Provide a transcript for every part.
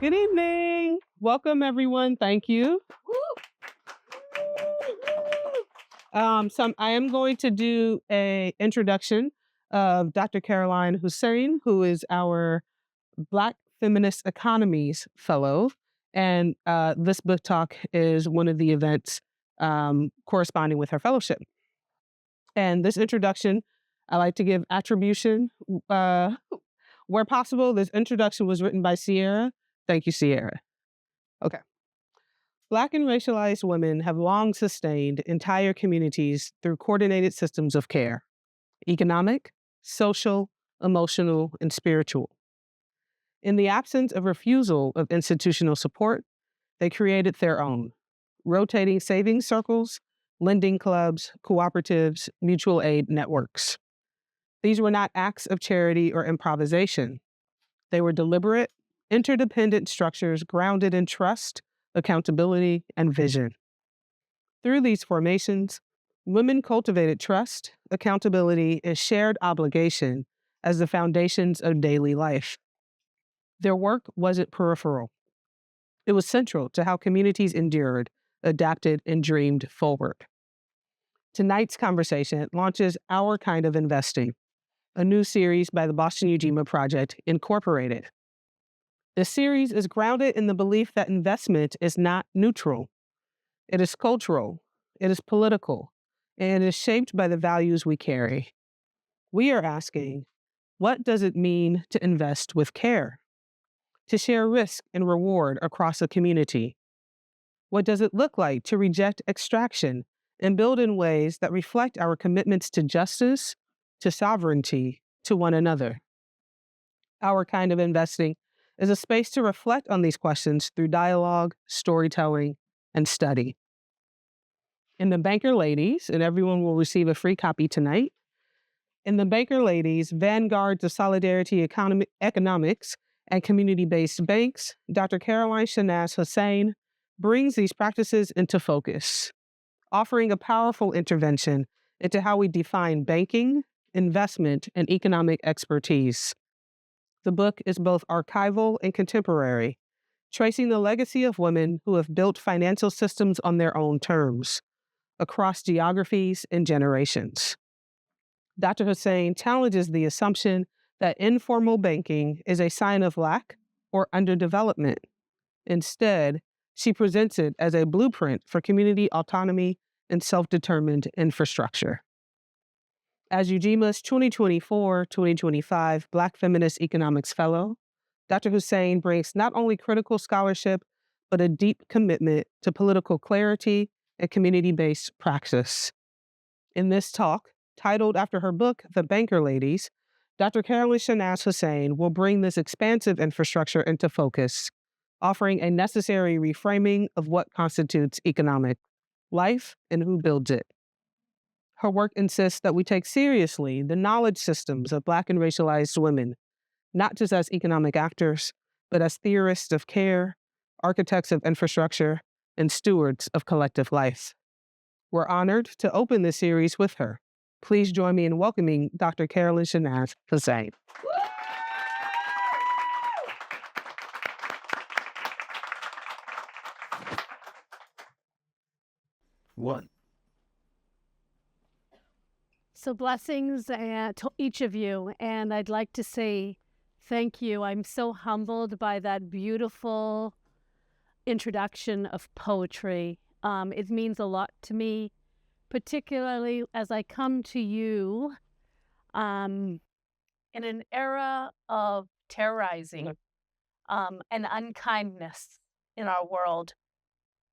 Good evening. Welcome, everyone. Thank you. I am going to do an introduction of Dr. Caroline Hossein, who is our Black Feminist Economies Fellow. And this book talk is one of the events corresponding with her fellowship. And this introduction, I like to give attribution where possible. This introduction was written by Sierra. Thank you, Sierra. Okay. Black and racialized women have long sustained entire communities through coordinated systems of care: economic, social, emotional, and spiritual. In the absence of refusal of institutional support, they created their own: rotating savings circles, lending clubs, cooperatives, mutual aid networks. These were not acts of charity or improvisation. They were deliberate, interdependent structures grounded in trust, accountability, and vision. Through these formations, women cultivated trust, accountability, and shared obligation as the foundations of daily life. Their work wasn't peripheral. It was central to how communities endured, adapted, and dreamed forward. Tonight's conversation launches Our Kind of Investing, a new series by the Boston Ujima Project, Incorporated. The series is grounded in the belief that investment is not neutral. It is cultural, it is political, and it is shaped by the values we carry. We are asking, what does it mean to invest with care? To share risk and reward across a community? What does it look like to reject extraction and build in ways that reflect our commitments to justice, to sovereignty, to one another? Our Kind of Investing is a space to reflect on these questions through dialogue, storytelling, and study. In the Banker Ladies, and everyone will receive a free copy tonight. In the Banker Ladies, Vanguards of Solidarity Economics and Community-Based Banks, Dr. Caroline Shenaz Hossein brings these practices into focus, offering a powerful intervention into how we define banking, investment, and economic expertise. The book is both archival and contemporary, tracing the legacy of women who have built financial systems on their own terms, across geographies and generations. Dr. Hossein challenges the assumption that informal banking is a sign of lack or underdevelopment. Instead, she presents it as a blueprint for community autonomy and self-determined infrastructure. As Ujima's 2024-2025 Black Feminist Economics Fellow, Dr. Hossein brings not only critical scholarship, but a deep commitment to political clarity and community-based praxis. In this talk, titled after her book, The Banker Ladies, Dr. Caroline Shenaz Hossein will bring this expansive infrastructure into focus, offering a necessary reframing of what constitutes economic life and who builds it. Her work insists that we take seriously the knowledge systems of Black and racialized women, not just as economic actors, but as theorists of care, architects of infrastructure, and stewards of collective life. We're honored to open this series with her. Please join me in welcoming Dr. Caroline Shenaz Hossein. One. So blessings to each of you, and I'd like to say thank you. I'm so humbled by that beautiful introduction of poetry. It means a lot to me, particularly as I come to you in an era of terrorizing and unkindness in our world.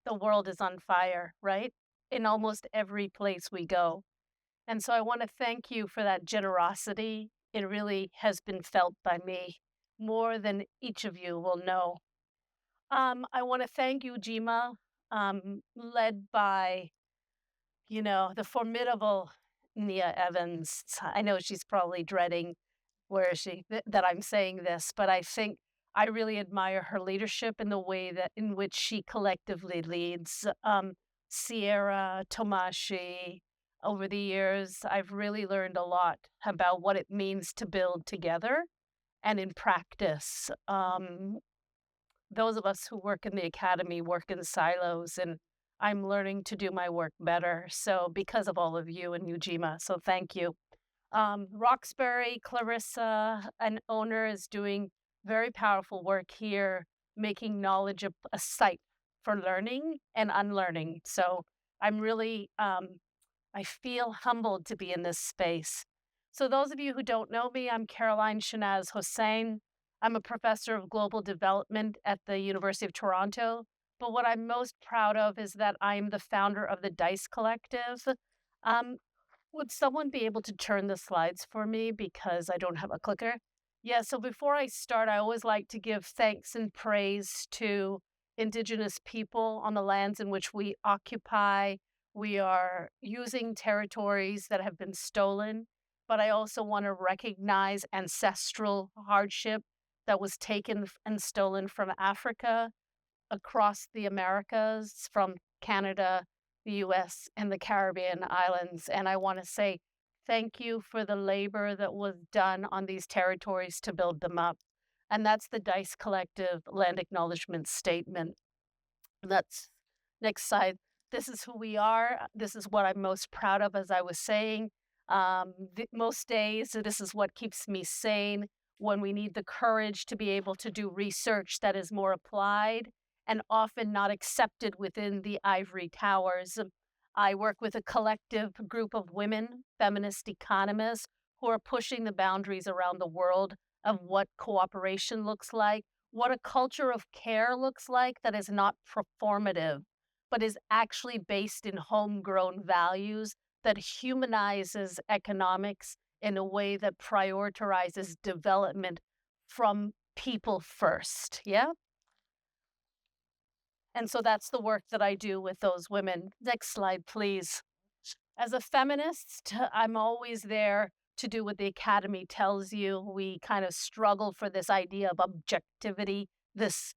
The world is on fire, right? In almost every place we go. And so I want to thank you for that generosity. It really has been felt by me more than each of you will know. I want to thank you, Ujima, led by, the formidable Nia Evans. I know she's probably dreading where is she that I'm saying this, but I think I really admire her leadership and the way that in which she collectively leads. Sierra, Tomashi, over the years, I've really learned a lot about what it means to build together and in practice. those of us who work in the academy work in silos, and I'm learning to do my work better. So because of all of you in Ujima, so thank you. Roxbury, Clarissa, an owner, is doing very powerful work here, making knowledge a site for learning and unlearning. So I'm really, I feel humbled to be in this space. So those of you who don't know me, I'm Caroline Shenaz Hossein. I'm a professor of global development at the University of Toronto. But what I'm most proud of is that I'm the founder of the DISE Collective. Um, would someone be able to turn the slides for me because I don't have a clicker? Yeah, so before I start, I always like to give thanks and praise to Indigenous people on the lands in which we occupy. We are using territories that have been stolen, but I also want to recognize ancestral hardship that was taken and stolen from Africa across the Americas, from Canada, the US, and the Caribbean islands. And I want to say thank you for the labor that was done on these territories to build them up. And that's the DICE Collective Land Acknowledgement Statement. That's next slide. This is who we are. This is what I'm most proud of, as I was saying. Most days, this is what keeps me sane when we need the courage to be able to do research that is more applied and often not accepted within the ivory towers. I work with a collective group of women, feminist economists, who are pushing the boundaries around the world of what cooperation looks like, what a culture of care looks like that is not performative, but is actually based in homegrown values that humanizes economics in a way that prioritizes development from people first. Yeah. And so that's the work that I do with those women. Next slide, please. As a feminist, I'm always there to do what the academy tells you. We kind of struggle for this idea of objectivity, this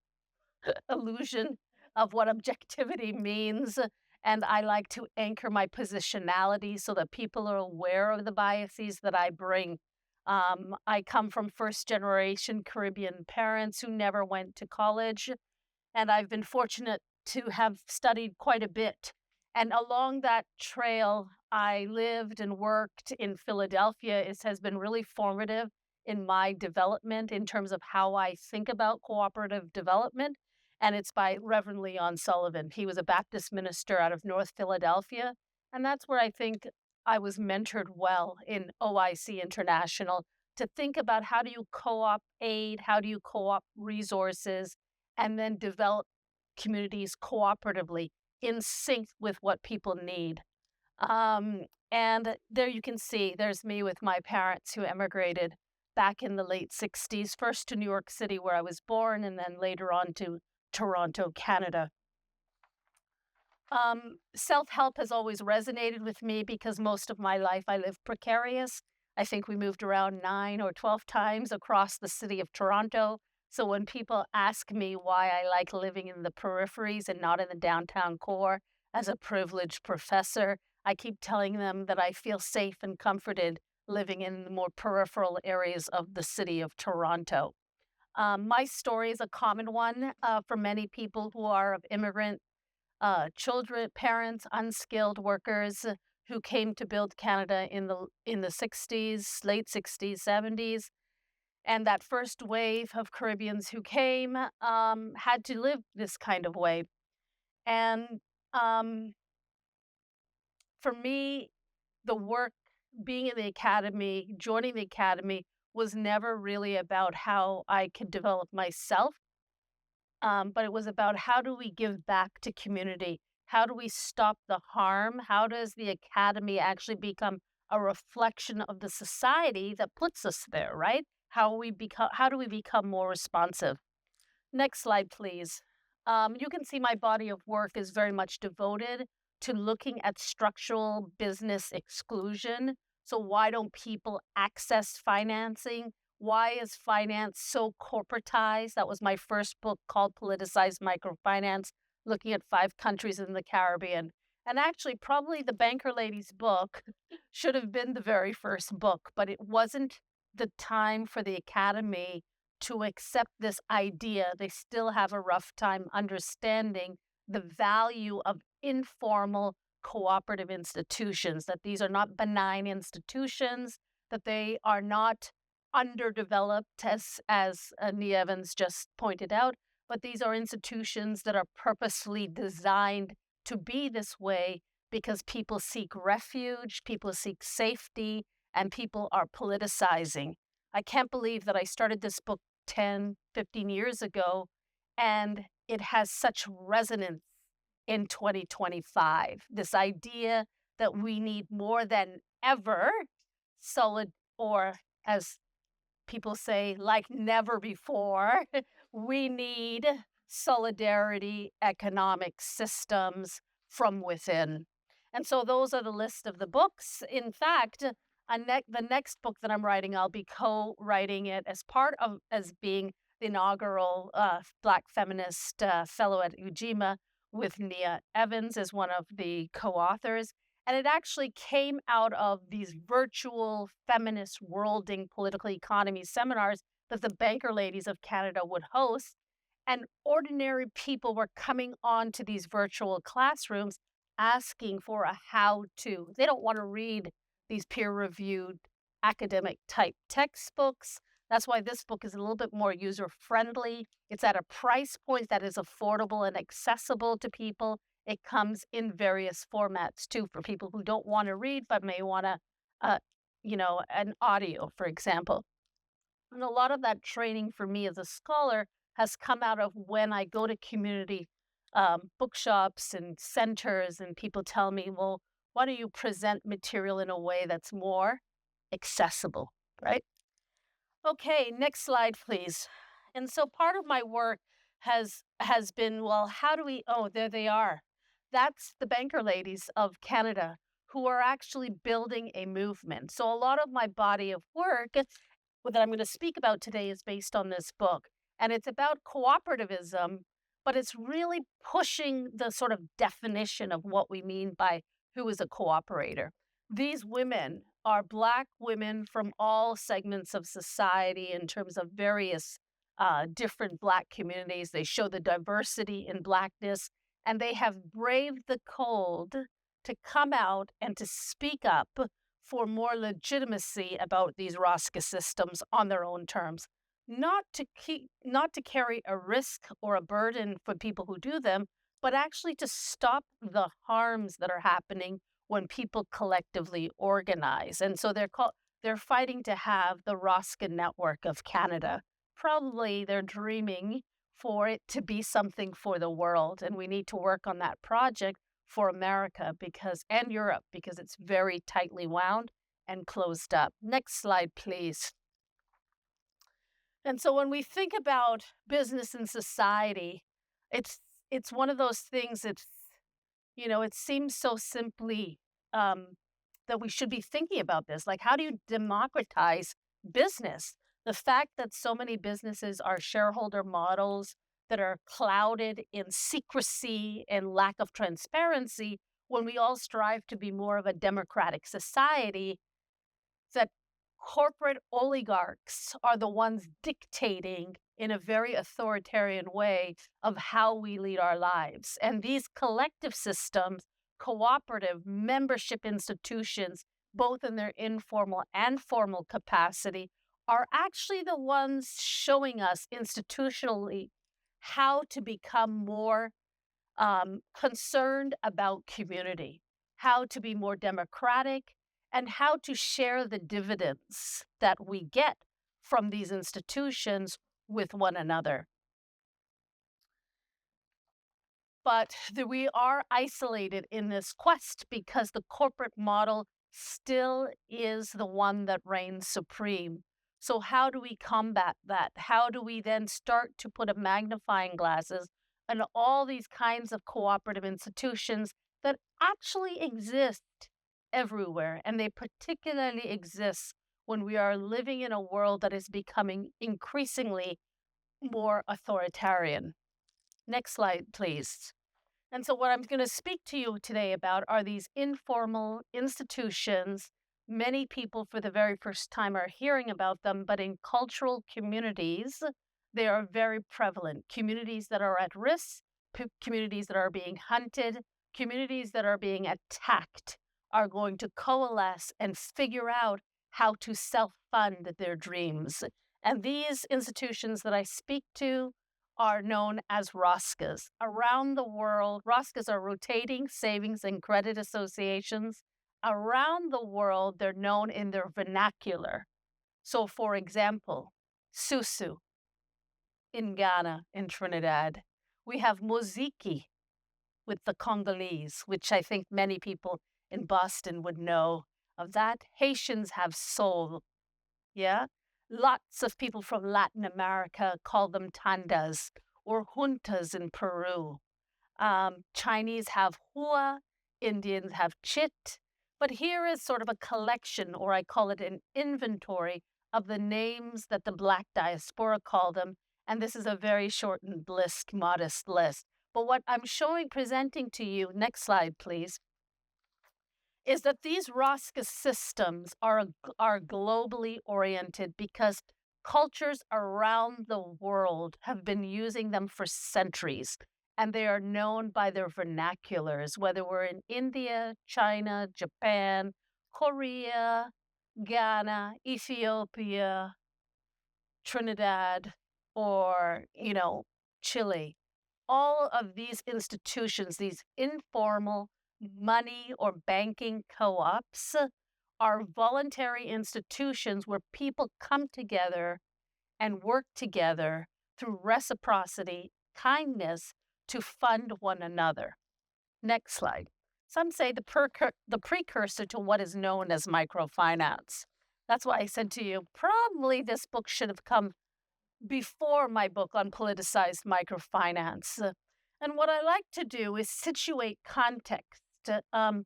illusion of what objectivity means. And I like to anchor my positionality so that people are aware of the biases that I bring. I come from first generation Caribbean parents who never went to college, and I've been fortunate to have studied quite a bit. And along that trail, I lived and worked in Philadelphia. It has been really formative in my development in terms of how I think about cooperative development. And it's by Reverend Leon Sullivan. He was a Baptist minister out of North Philadelphia. And that's where I think I was mentored well in OIC International to think about how do you co-op aid, how do you co-op resources, and then develop communities cooperatively in sync with what people need. And there you can see, there's me with my parents who emigrated back in the late 60s, first to New York City, where I was born, and then later on to Toronto, Canada. Self-help has always resonated with me because most of my life I lived precarious. I think we moved around 9 or 12 times across the city of Toronto. So when people ask me why I like living in the peripheries and not in the downtown core as a privileged professor, I keep telling them that I feel safe and comforted living in the more peripheral areas of the city of Toronto. My story is a common one for many people who are of immigrant children, parents, unskilled workers who came to build Canada in the 60s, late 60s, 70s. And that first wave of Caribbeans who came had to live this kind of way. And for me, the work, being in the academy, joining the academy, was never really about how I could develop myself, but it was about how do we give back to community? How do we stop the harm? How does the academy actually become a reflection of the society that puts us there, right? How do we become more responsive? Next slide, please. You can see my body of work is very much devoted to looking at structural business exclusion. So why don't people access financing? Why is finance so corporatized? That was my first book, called Politicized Microfinance, looking at 5 countries in the Caribbean. And actually, probably the Banker Lady's book should have been the very first book, but it wasn't the time for the academy to accept this idea. They still have a rough time understanding the value of informal cooperative institutions, that these are not benign institutions, that they are not underdeveloped, as Nia Evans just pointed out, but these are institutions that are purposely designed to be this way because people seek refuge, people seek safety, and people are politicizing. I can't believe that I started this book 10, 15 years ago, and it has such resonance in 2025. This idea that we need more than ever solid, or as people say, like never before, we need solidarity economic systems from within. And so those are the list of the books. In fact, the next book that I'm writing, I'll be co-writing it as being the inaugural Black Feminist Fellow at Ujima with Nia Evans as one of the co-authors. And it actually came out of these virtual feminist worlding political economy seminars that the Banker Ladies of Canada would host. And ordinary people were coming on to these virtual classrooms asking for a how-to. They don't want to read these peer-reviewed academic type textbooks. That's why this book is a little bit more user-friendly. It's at a price point that is affordable and accessible to people. It comes in various formats too for people who don't want to read but may want to, an audio, for example. And a lot of that training for me as a scholar has come out of when I go to community bookshops and centers, and people tell me, well, why don't you present material in a way that's more accessible, right? Okay, next slide, please. And so part of my work has been, well, how do we, oh, there they are. That's the Banker Ladies of Canada who are actually building a movement. So a lot of my body of work that I'm going to speak about today is based on this book. And it's about cooperativism, but it's really pushing the sort of definition of what we mean by who is a cooperator. These women are Black women from all segments of society in terms of various different Black communities. They show the diversity in Blackness, and they have braved the cold to come out and to speak up for more legitimacy about these ROSCA systems on their own terms. Not to carry a risk or a burden for people who do them, but actually to stop the harms that are happening when people collectively organize. And so they're fighting to have the ROSCA network of Canada. Probably they're dreaming for it to be something for the world. And we need to work on that project for America and Europe, because it's very tightly wound and closed up. Next slide, please. And so when we think about business and society, it's one of those things that, it seems so simply that we should be thinking about this. Like, how do you democratize business? The fact that so many businesses are shareholder models that are clouded in secrecy and lack of transparency, when we all strive to be more of a democratic society, that corporate oligarchs are the ones dictating in a very authoritarian way of how we lead our lives. And these collective systems, cooperative membership institutions, both in their informal and formal capacity, are actually the ones showing us institutionally how to become more concerned about community, how to be more democratic, and how to share the dividends that we get from these institutions with one another. But we are isolated in this quest because the corporate model still is the one that reigns supreme. So how do we combat that? How do we then start to put a magnifying glasses on all these kinds of cooperative institutions that actually exist everywhere? And they particularly exist when we are living in a world that is becoming increasingly more authoritarian. Next slide, please. And so what I'm going to speak to you today about are these informal institutions Many people for the very first time are hearing about them, but in cultural communities, they are very prevalent. Communities that are at risk, communities that are being hunted, communities that are being attacked are going to coalesce and figure out how to self-fund their dreams. And these institutions that I speak to are known as ROSCAs. Around the world, ROSCAs are rotating savings and credit associations. Around the world, they're known in their vernacular. So, for example, Susu in Ghana, in Trinidad. We have Muziki with the Congolese, which I think many people in Boston would know of that. Haitians have soul, yeah? Lots of people from Latin America call them tandas or juntas in Peru. Chinese have hua, Indians have chit. But here is sort of a collection, or I call it an inventory, of the names that the Black diaspora call them. And this is a very shortened list, modest list. But what I'm presenting to you, next slide, please, is that these ROSCA systems are globally oriented because cultures around the world have been using them for centuries, and they are known by their vernaculars, whether we're in India, China, Japan, Korea, Ghana, Ethiopia, Trinidad, or, Chile. All of these institutions, these informal money or banking co-ops, are voluntary institutions where people come together and work together through reciprocity, kindness, to fund one another. Next slide. Some say the precursor to what is known as microfinance. That's why I said to you, probably this book should have come before my book on politicized microfinance. And what I like to do is situate context. I'm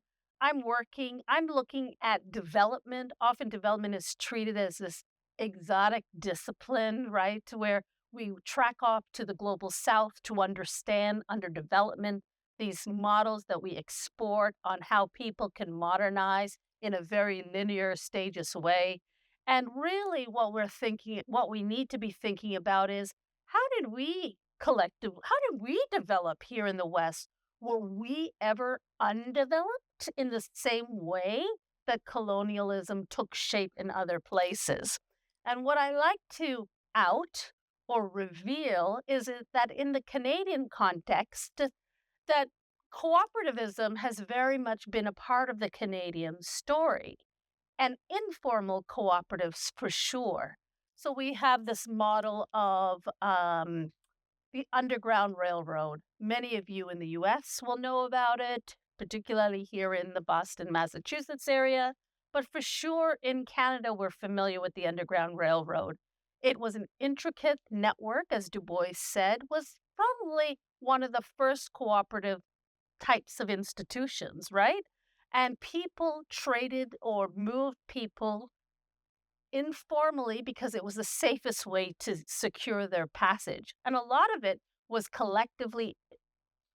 looking at development. Often development is treated as this exotic discipline, right? Where we track off to the global south to understand underdevelopment, these models that we export on how people can modernize in a very linear, stages way. And really what we need to be thinking about is how did we develop here in the West? Were we ever undeveloped in the same way that colonialism took shape in other places? And what I like to out or reveal is that in the Canadian context, that cooperativism has very much been a part of the Canadian story, and informal cooperatives for sure. So we have this model of the Underground Railroad. Many of you in the US will know about it, particularly here in the Boston, Massachusetts area. But for sure in Canada, we're familiar with the Underground Railroad. It was an intricate network, as Du Bois said, was probably one of the first cooperative types of institutions, right? And people traded or moved people informally because it was the safest way to secure their passage. And a lot of it was collectively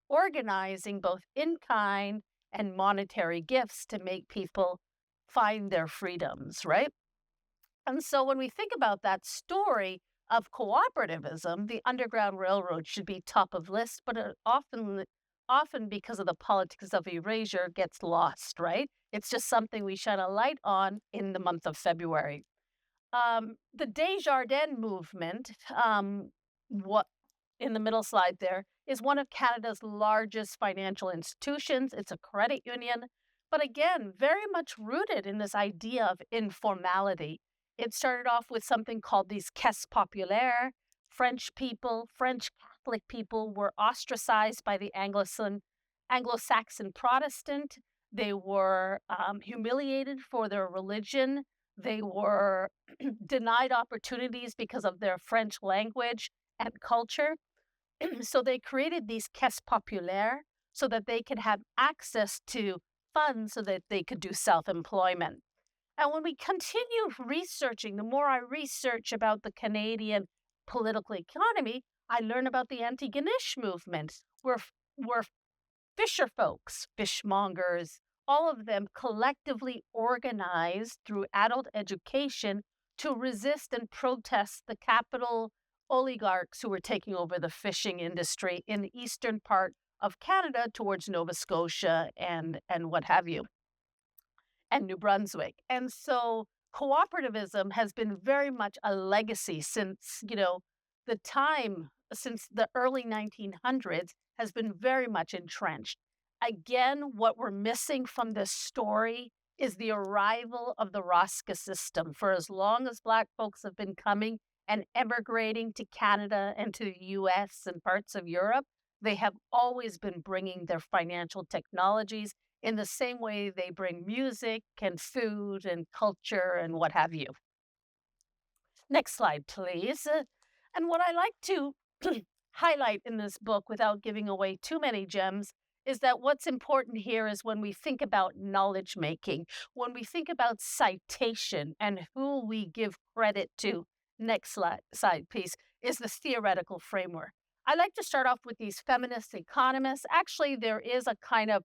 organizing both in kind and monetary gifts to make people find their freedoms, right? And so when we think about that story of cooperativism, the Underground Railroad should be top of list, but it often because of the politics of erasure gets lost, right? It's just something we shine a light on in the month of February. The Desjardins movement, what in the middle slide there, is one of Canada's largest financial institutions. It's a credit union, but again, very much rooted in this idea of informality. It started off with something called these caisses populaires. French Catholic people were ostracized by the Anglo-Saxon Protestant. They were humiliated for their religion. They were denied opportunities because of their French language and culture. So they created these caisses populaires so that they could have access to funds so that they could do self-employment. And when we continue researching, the more I research about the Canadian political economy, I learn about the Antigonish movement, where fisher folks, fishmongers, all of them collectively organized through adult education to resist and protest the capital oligarchs who were taking over the fishing industry in the eastern part of Canada towards Nova Scotia and what have you, and New Brunswick. And so cooperativism has been very much a legacy since, the time since the early 1900s has been very much entrenched. Again, what we're missing from this story is the arrival of the Rosca system. For as long as Black folks have been coming and emigrating to Canada and to the US and parts of Europe, they have always been bringing their financial technologies in the same way they bring music and food and culture and what have you. Next slide, please. And what I like to highlight in this book, without giving away too many gems, is that what's important here is when we think about knowledge making, when we think about citation and who we give credit to, next slide, please, is the theoretical framework. I like to start off with these feminist economists. Actually, there is a kind of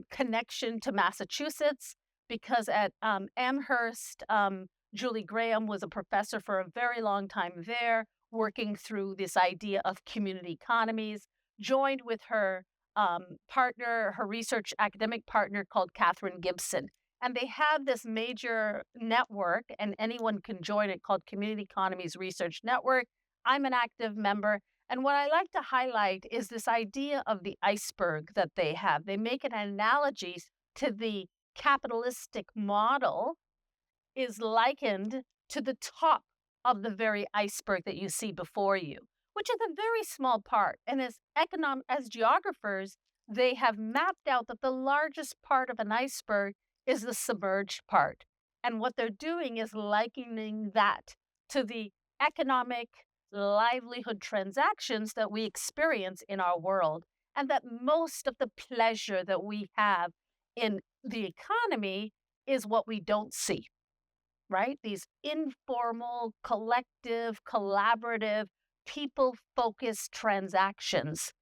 connection to Massachusetts because at Amherst, Julie Graham was a professor for a very long time there, working through this idea of community economies, joined with her partner, her research academic partner called Catherine Gibson. And they have this major network, and anyone can join it, called Community Economies Research Network. I'm an active member. And what I like to highlight is this idea of the iceberg that they have. They make an analogy to the capitalistic model is likened to the top of the very iceberg that you see before you, which is a very small part. And as geographers, they have mapped out that the largest part of an iceberg is the submerged part. And what they're doing is likening that to the economic livelihood transactions that we experience in our world, and that most of the pleasure that we have in the economy is what we don't see, right? These informal, collective, collaborative, people-focused transactions.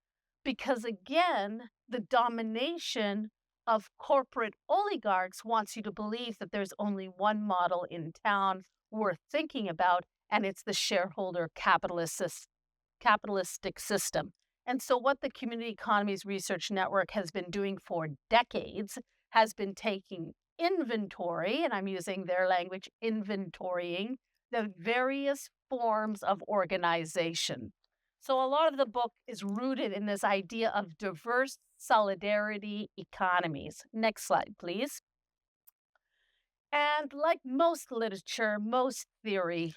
Because again, the domination of corporate oligarchs wants you to believe that there's only one model in town worth thinking about, and it's the shareholder capitalistic system. And so what the Community Economies Research Network has been doing for decades has been taking inventory, and I'm using their language, inventorying the various forms of organization. So a lot of the book is rooted in this idea of diverse solidarity economies. Next slide, please. And like most literature, most theory,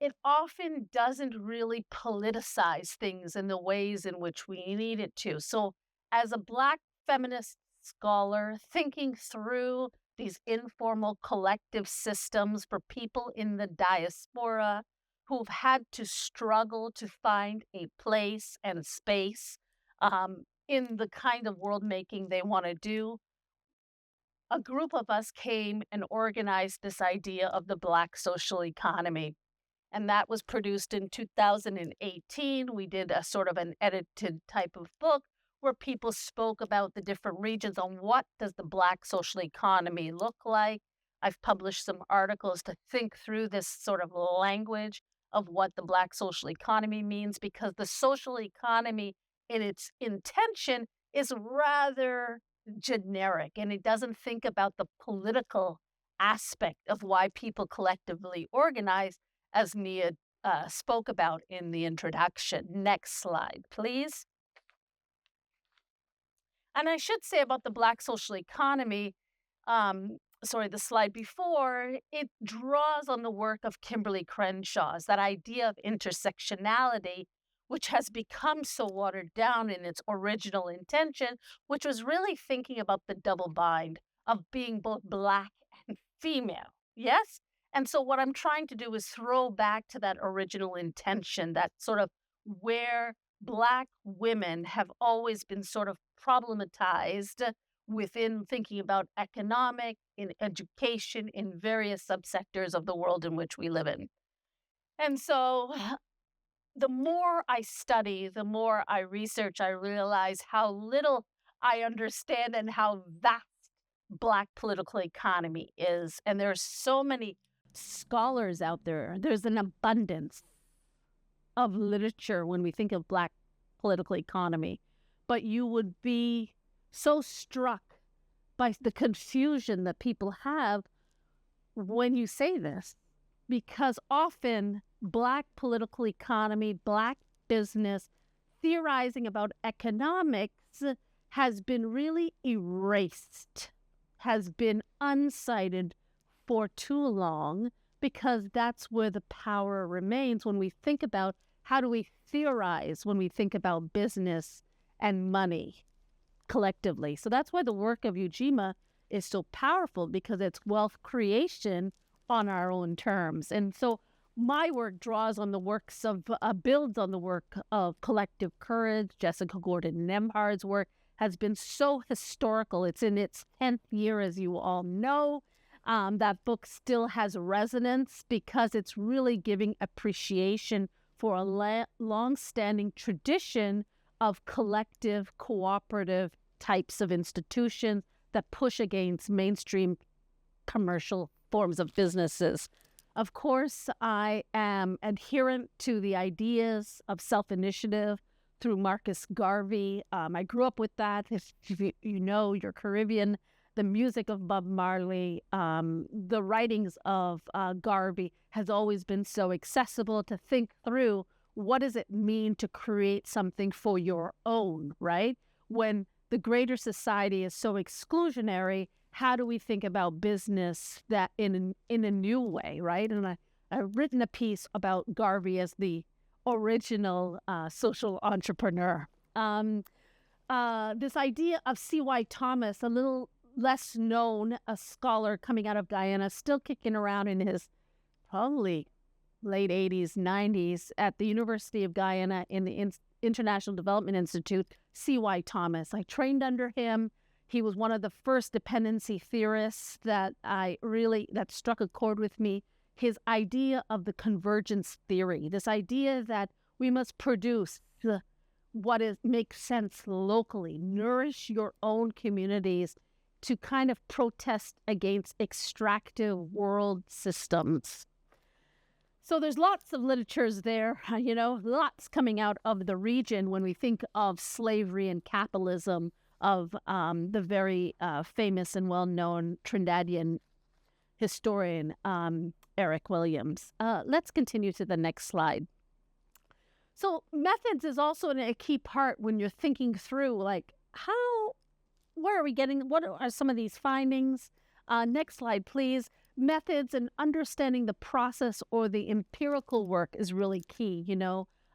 it often doesn't really politicize things in the ways in which we need it to. So, as a Black feminist scholar, thinking through these informal collective systems for people in the diaspora who've had to struggle to find a place and space in the kind of world making they want to do, a group of us came and organized this idea of the Black social economy. And that was produced in 2018. We did a sort of an edited type of book where people spoke about the different regions on what does the Black social economy look like. I've published some articles to think through this sort of language of what the Black social economy means, because the social economy in its intention is rather generic, and it doesn't think about the political aspect of why people collectively organize, as Nia spoke about in the introduction. Next slide, please. And I should say about the Black social economy, the slide before, it draws on the work of Kimberly Crenshaw's, that idea of intersectionality, which has become so watered down in its original intention, which was really thinking about the double bind of being both Black and female. Yes? And so what I'm trying to do is throw back to that original intention, that sort of where Black women have always been sort of problematized within thinking about economic, in education, in various subsectors of the world in which we live in. And so the more I study, the more I research, I realize how little I understand and how vast Black political economy is. And there's so many scholars out there. There's an abundance of literature when we think of Black political economy. But you would be so struck by the confusion that people have when you say this, because often Black political economy, Black business, theorizing about economics has been really erased, has been unsighted for too long, because that's where the power remains when we think about how do we theorize when we think about business and money collectively. So that's why the work of Ujima is so powerful, because it's wealth creation on our own terms. And so my work draws on the works of, builds on the work of Collective Courage. Jessica Gordon-Nembhard's work has been so historical. It's in its 10th year, as you all know. That book still has resonance because it's really giving appreciation for a long-standing tradition of collective, cooperative types of institutions that push against mainstream commercial forms of businesses. Of course, I am adherent to the ideas of self-initiative through Marcus Garvey. I grew up with that. If you know, you're Caribbean, the music of Bob Marley, the writings of Garvey has always been so accessible to think through what does it mean to create something for your own, right? When the greater society is so exclusionary, how do we think about business that in a new way, right? And I've written a piece about Garvey as the original social entrepreneur. This idea of C.Y. Thomas, a little less known, a scholar coming out of Guyana, still kicking around in his probably late 80s, 90s at the University of Guyana in the International Development Institute, C.Y. Thomas. I trained under him. He was one of the first dependency theorists that struck a chord with me. His idea of the convergence theory, this idea that we must produce what makes sense locally, nourish your own communities to kind of protest against extractive world systems. So there's lots of literatures there, lots coming out of the region when we think of slavery and capitalism of the very famous and well-known Trinidadian historian, Eric Williams. Let's continue to the next slide. So methods is also a key part when you're thinking through, like, where are we getting, what are some of these findings? Next slide, please. Methods and understanding the process or the empirical work is really key.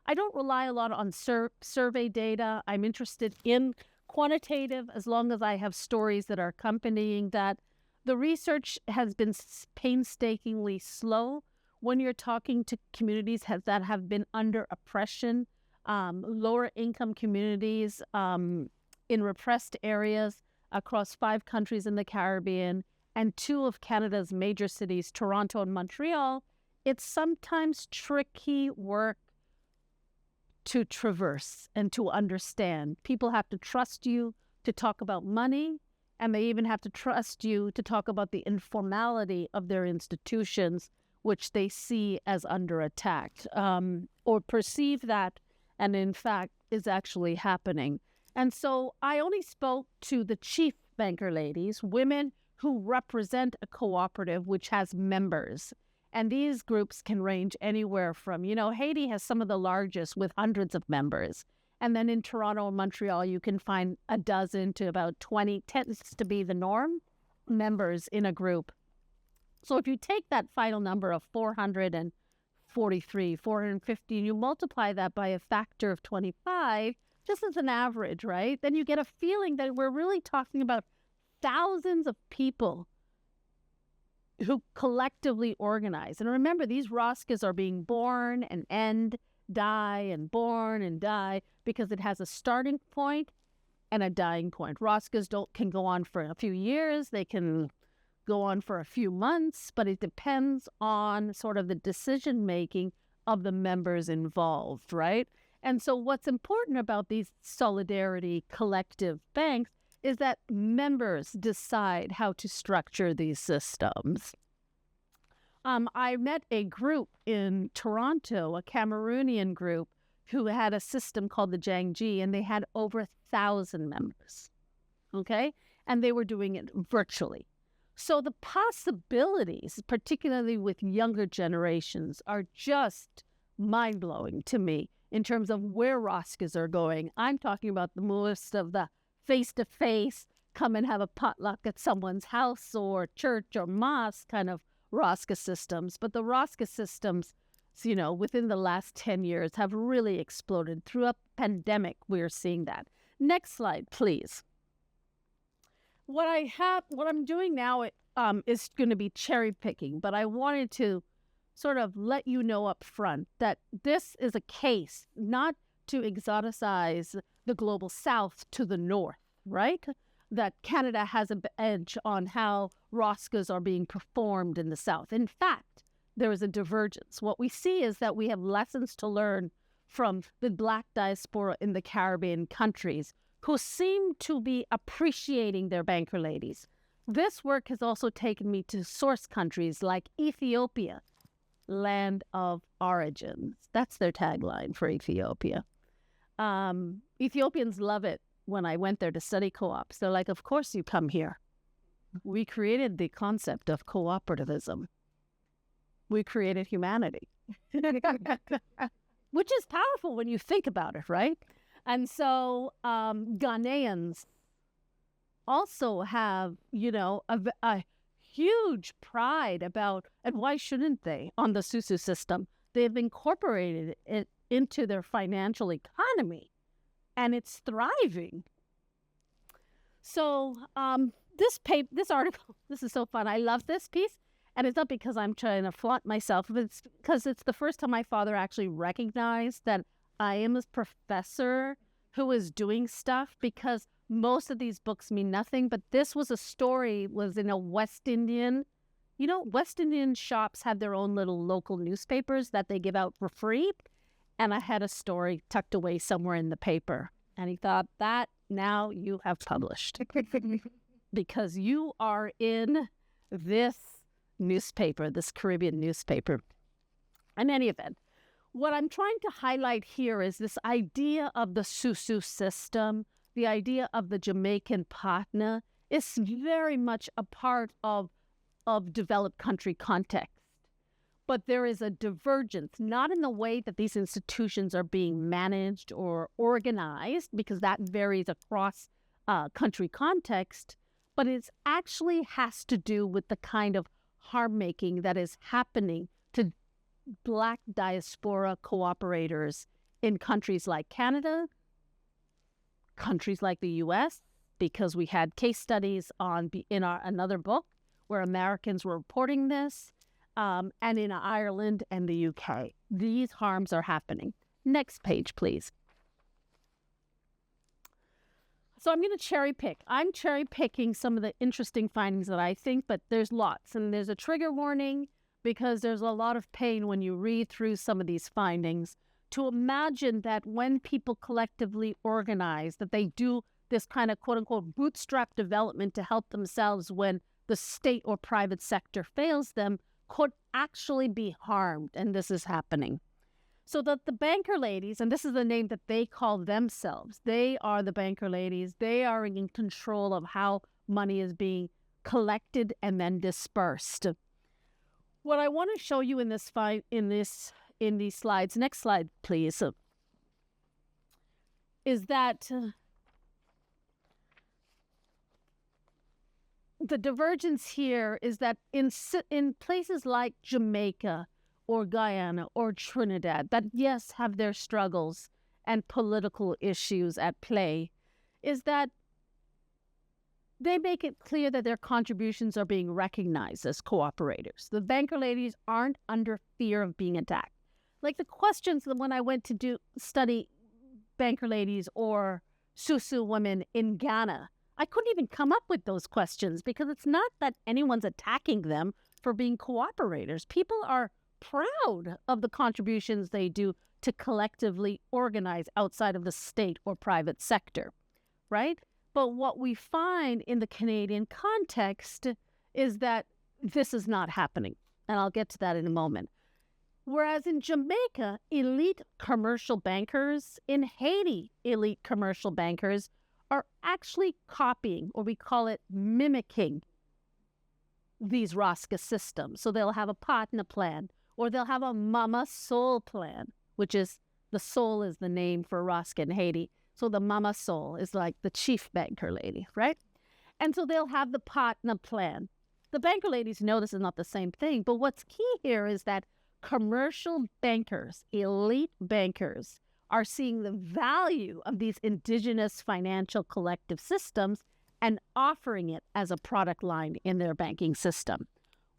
I don't rely a lot on survey data. I'm interested in quantitative as long as I have stories that are accompanying that. The research has been painstakingly slow when you're talking to communities that have been under oppression, lower income communities in repressed areas across 5 countries in the Caribbean and 2 of Canada's major cities, Toronto and Montreal. It's sometimes tricky work to traverse and to understand. People have to trust you to talk about money, and they even have to trust you to talk about the informality of their institutions, which they see as under attack, or perceive that, and in fact is actually happening. And so I only spoke to the chief banker ladies, women who represent a cooperative which has members. And these groups can range anywhere from, Haiti has some of the largest with hundreds of members. And then in Toronto and Montreal, you can find a dozen to about 20, tends to be the norm, members in a group. So if you take that final number of 443, 450, and you multiply that by a factor of 25, just as an average, right? Then you get a feeling that we're really talking about thousands of people who collectively organize. And remember, these Roscas are being born and end, die, and born and die, because it has a starting point and a dying point. Roscas can go on for a few years, they can go on for a few months, but it depends on sort of the decision-making of the members involved, right? And so what's important about these solidarity collective banks is that members decide how to structure these systems. I met a group in Toronto, a Cameroonian group, who had a system called the Jiangji, and they had over 1,000 members, okay? And they were doing it virtually. So the possibilities, particularly with younger generations, are just mind-blowing to me in terms of where Roscas are going. I'm talking about the most of the face-to-face, come and have a potluck at someone's house or church or mosque kind of Rosca systems. But the Rosca systems, you know, within the last 10 years have really exploded. Through a pandemic, we're seeing that. Next slide, please. What I'm doing now is going to be cherry picking, but I wanted to sort of let you know up front that this is a case not to exoticize the global south to the north, right? That Canada has an edge on how Roscas are being performed in the south. In fact, there is a divergence. What we see is that we have lessons to learn from the Black diaspora in the Caribbean countries who seem to be appreciating their banker ladies. This work has also taken me to source countries like Ethiopia, land of origins. That's their tagline for Ethiopia. Ethiopians love it when I went there to study co-ops. They're like, of course you come here. We created the concept of cooperativism. We created humanity. Which is powerful when you think about it, right? And so Ghanaians also have, you know, a huge pride about, and why shouldn't they, on the Susu system. They've incorporated it into their financial economy, and it's thriving. So this article, this is so fun. I love this piece, and it's not because I'm trying to flaunt myself, but it's because it's the first time my father actually recognized that I am a professor who is doing stuff, because most of these books mean nothing, but this was a story, was in a West Indian, you know, West Indian shops have their own little local newspapers that they give out for free. And I had a story tucked away somewhere in the paper. And he thought, that now you have published because you are in this newspaper, this Caribbean newspaper. In any event, what I'm trying to highlight here is this idea of the Susu system, the idea of the Jamaican partner is very much a part of developed country context. But there is a divergence, not in the way that these institutions are being managed or organized, because that varies across country context, but it actually has to do with the kind of harm making that is happening to Black diaspora cooperators in countries like Canada, countries like the U.S., because we had case studies in another book where Americans were reporting this, and in Ireland and the UK. These harms are happening. Next page, please. So I'm going to cherry pick. I'm cherry picking some of the interesting findings that I think, but there's lots. And there's a trigger warning because there's a lot of pain when you read through some of these findings. To imagine that when people collectively organize, that they do this kind of quote-unquote bootstrap development to help themselves when the state or private sector fails them, could actually be harmed, and this is happening. So that the banker ladies, and this is the name that they call themselves, they are the banker ladies, they are in control of how money is being collected and then dispersed. What I want to show you in these slides, next slide please, is that the divergence here is that in places like Jamaica or Guyana or Trinidad, that yes, have their struggles and political issues at play, is that they make it clear that their contributions are being recognized as cooperators. The banker ladies aren't under fear of being attacked. Like the questions that when I went to study banker ladies or Susu women in Ghana, I couldn't even come up with those questions because it's not that anyone's attacking them for being cooperators. People are proud of the contributions they do to collectively organize outside of the state or private sector, right? But what we find in the Canadian context is that this is not happening. And I'll get to that in a moment. Whereas in Jamaica, elite commercial bankers, in Haiti, elite commercial bankers are actually copying, or we call it mimicking, these ROSCA systems. So they'll have a partner plan, or they'll have a mama soul plan, which is, the soul is the name for ROSCA in Haiti. So the mama soul is like the chief banker lady, right? And so they'll have the partner plan. The banker ladies know this is not the same thing, but what's key here is that commercial bankers, elite bankers, are seeing the value of these indigenous financial collective systems and offering it as a product line in their banking system.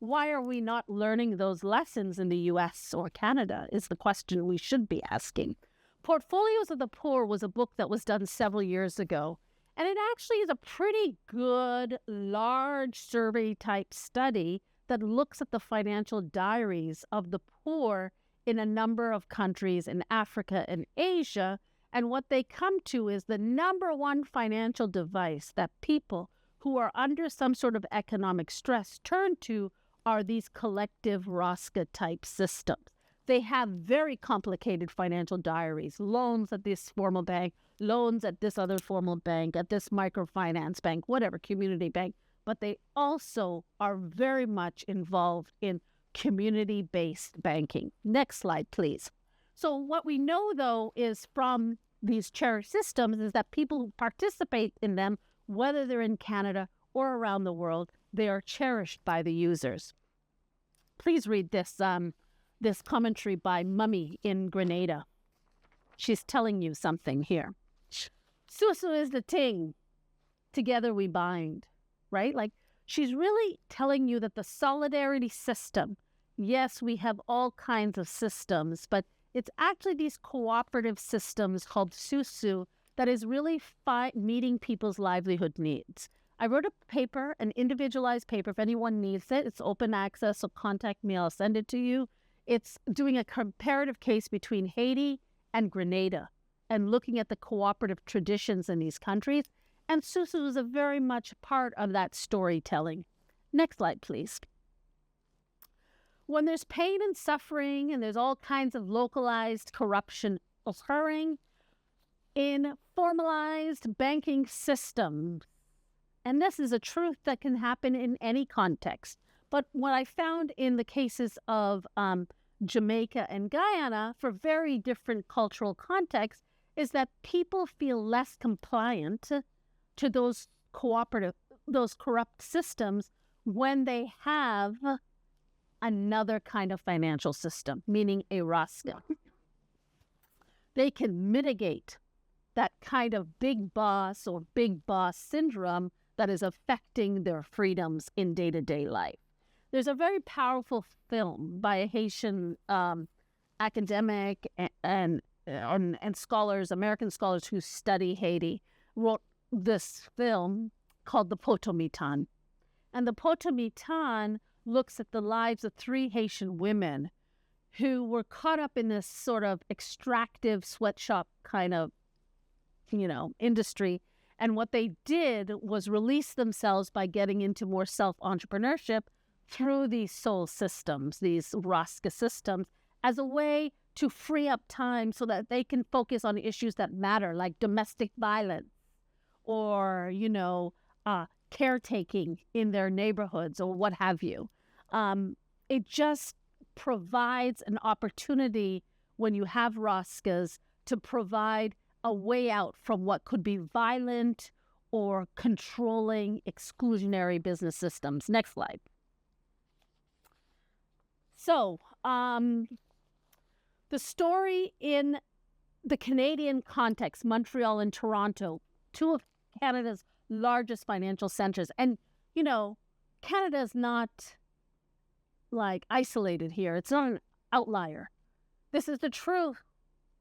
Why are we not learning those lessons in the US or Canada is the question we should be asking. Portfolios of the Poor was a book that was done several years ago, and it actually is a pretty good, large survey-type study that looks at the financial diaries of the poor in a number of countries in Africa and Asia, and what they come to is the number one financial device that people who are under some sort of economic stress turn to are these collective ROSCA-type systems. They have very complicated financial diaries, loans at this formal bank, loans at this other formal bank, at this microfinance bank, whatever, community bank. But they also are very much involved in community-based banking. Next slide, please. So what we know, though, is from these cherished systems is that people who participate in them, whether they're in Canada or around the world, they are cherished by the users. Please read this this commentary by Mummy in Grenada. She's telling you something here. Susu is the ting. Together we bind, right? Like, she's really telling you that the solidarity system, yes, we have all kinds of systems, but it's actually these cooperative systems called Susu that is really meeting people's livelihood needs. I wrote a paper, an individualized paper. If anyone needs it, it's open access, so contact me. I'll send it to you. It's doing a comparative case between Haiti and Grenada and looking at the cooperative traditions in these countries. And Susu is a very much part of that storytelling. Next slide, please. When there's pain and suffering and there's all kinds of localized corruption occurring in formalized banking systems, and this is a truth that can happen in any context. But what I found in the cases of Jamaica and Guyana, for very different cultural contexts, is that people feel less compliant to those corrupt systems when they have another kind of financial system, meaning a ROSCA. They can mitigate that kind of big boss or big boss syndrome that is affecting their freedoms in day-to-day life. There's a very powerful film by a Haitian academic and scholars, American scholars who study Haiti, wrote this film called The Potomitan. And The Potomitan looks at the lives of 3 Haitian women who were caught up in this sort of extractive sweatshop kind of, industry. And what they did was release themselves by getting into more self-entrepreneurship through these soul systems, these ROSCA systems, as a way to free up time so that they can focus on issues that matter, like domestic violence or, caretaking in their neighborhoods or what have you. It just provides an opportunity when you have ROSCAs to provide a way out from what could be violent or controlling exclusionary business systems. Next slide. So, the story in the Canadian context, Montreal and Toronto, 2 of Canada's largest financial centers. And, Canada is not like isolated here. It's not an outlier. This is the truth.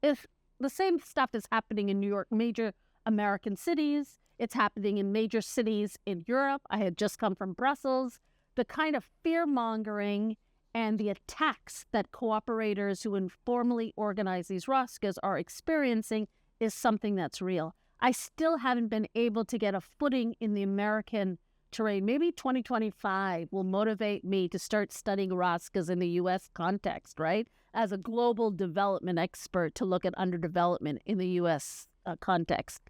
If the same stuff is happening in New York, major American cities, it's happening in major cities in Europe. I had just come from Brussels. The kind of fear-mongering and the attacks that cooperators who informally organize these ROSCAs are experiencing is something that's real. I still haven't been able to get a footing in the American terrain. Maybe 2025 will motivate me to start studying Raskas in the U.S. context, right? As a global development expert to look at underdevelopment in the U.S. Context.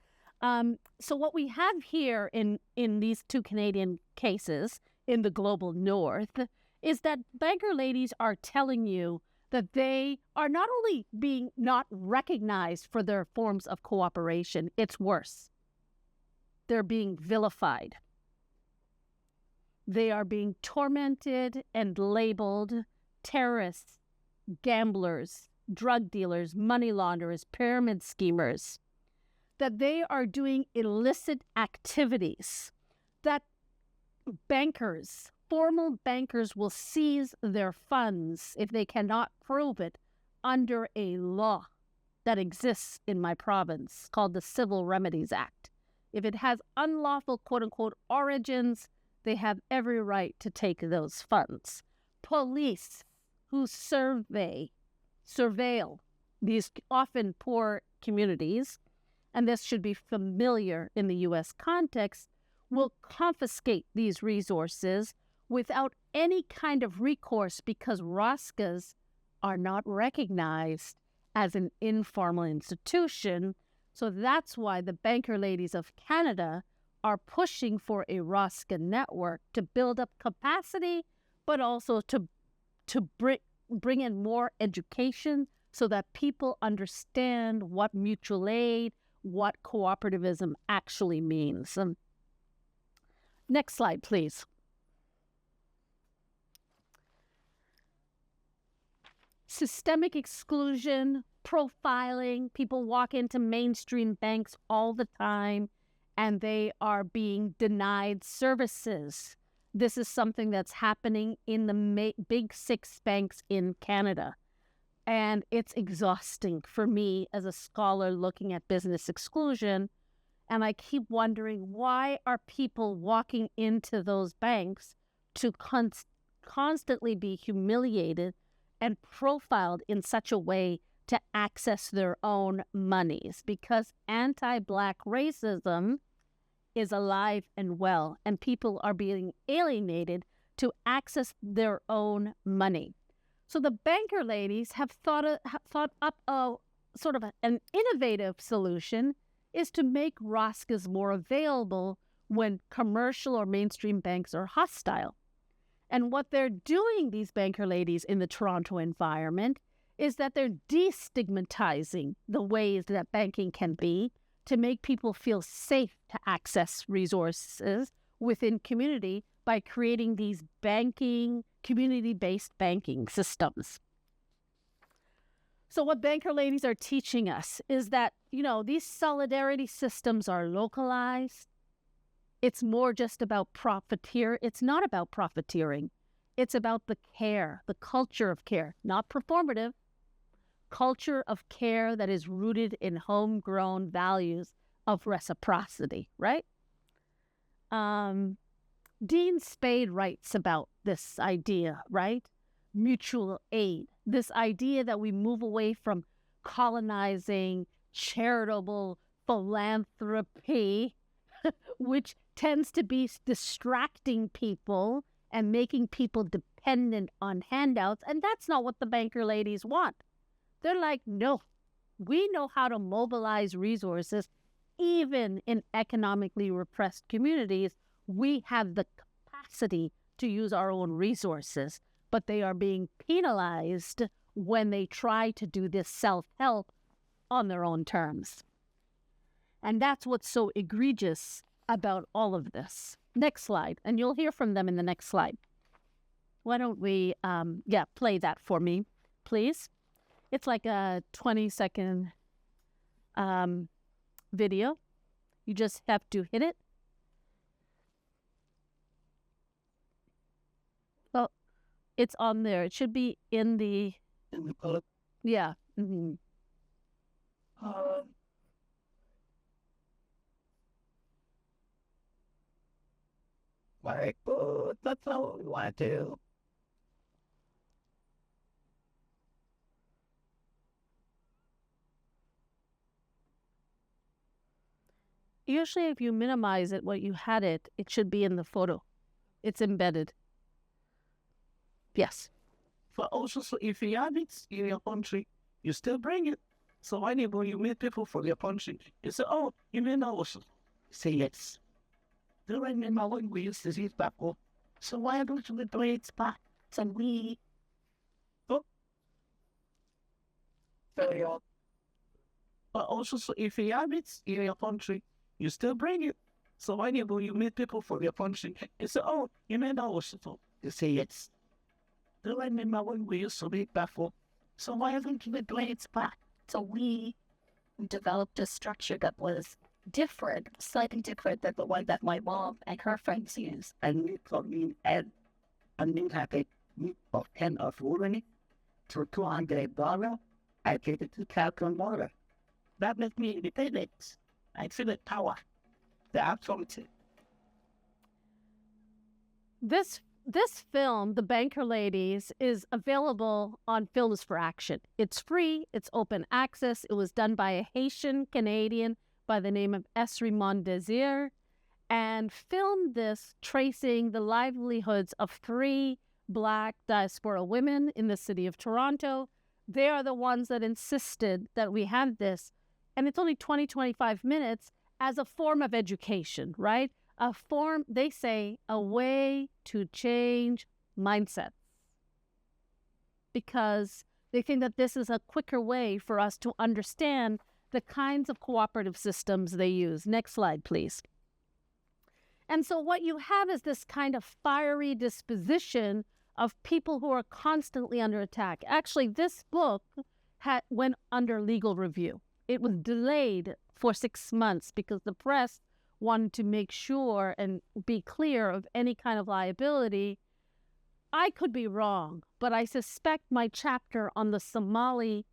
So what we have here in these two Canadian cases in the global north is that banker ladies are telling you that they are not only being not recognized for their forms of cooperation, it's worse. They're being vilified. They are being tormented and labeled terrorists, gamblers, drug dealers, money launderers, pyramid schemers, that they are doing illicit activities, that bankers, formal bankers will seize their funds if they cannot prove it under a law that exists in my province called the Civil Remedies Act. If it has unlawful quote-unquote origins, they have every right to take those funds. Police who surveil these often poor communities, and this should be familiar in the U.S. context, will confiscate these resources without any kind of recourse because Raskas are not recognized as an informal institution. So that's why the banker ladies of Canada are pushing for a Raska network to build up capacity, but also to bring in more education so that people understand what mutual aid, what cooperativism actually means. Next slide, please. Systemic exclusion, profiling. People walk into mainstream banks all the time and they are being denied services. This is something that's happening in the big six banks in Canada. And it's exhausting for me as a scholar looking at business exclusion. And I keep wondering, why are people walking into those banks to constantly be humiliated and profiled in such a way to access their own monies? Because anti-Black racism is alive and well, and people are being alienated to access their own money. So the banker ladies have thought up a sort of an innovative solution is to make Raskas more available when commercial or mainstream banks are hostile. And what they're doing, these banker ladies in the Toronto environment, is that they're destigmatizing the ways that banking can be to make people feel safe to access resources within community by creating these community-based banking systems. So what banker ladies are teaching us is that, these solidarity systems are localized. It's more just about It's not about profiteering. It's about the care, the culture of care, not performative, culture of care that is rooted in homegrown values of reciprocity, right? Dean Spade writes about this idea, right? Mutual aid, this idea that we move away from colonizing, charitable philanthropy, which tends to be distracting people and making people dependent on handouts. And that's not what the banker ladies want. They're like, no, we know how to mobilize resources even in economically repressed communities. We have the capacity to use our own resources, but they are being penalized when they try to do this self-help on their own terms. And that's what's so egregious about all of this. Next slide, and you'll hear from them in the next slide. Why don't we, play that for me, please. It's like a 20-second video. You just have to hit it. Well, it's on there. It should be in the book. Yeah. Mm-hmm. That's not what we want to do. Usually if you minimize it, what you had it should be in the photo. It's embedded. Yes. But also, so if you have it in your country, you still bring it. So why you meet people from your country, you say, oh, you may know also. Say yes. Do you remember when we used to see it back home? So why don't we bring it back? So we... Oh. Very odd. But also, so if you have it in your country, you still bring it. So why you meet people from your country, you say, oh, you may know also. You say yes. Do you remember when we used to meet back home? So why don't we bring it back? So we developed a structure that was different, slightly different than the one that my mom and her friends use. And we told me and we have a group of 10 of women to $200. I get it to Calcon water. That makes me independent. I feel the power, the authority. This film, The Banker Ladies, is available on Films for Action. It's free. It's open access. It was done by a Haitian Canadian by the name of Esrimond Desir, and filmed this tracing the livelihoods of 3 Black diaspora women in the city of Toronto. They are the ones that insisted that we have this, and it's only 20-25 minutes as a form of education, right? A form, they say, a way to change mindsets, because they think that this is a quicker way for us to understand the kinds of cooperative systems they use. Next slide, please. And so what you have is this kind of fiery disposition of people who are constantly under attack. Actually, this book went under legal review. It was delayed for 6 months because the press wanted to make sure and be clear of any kind of liability. I could be wrong, but I suspect my chapter on the Somali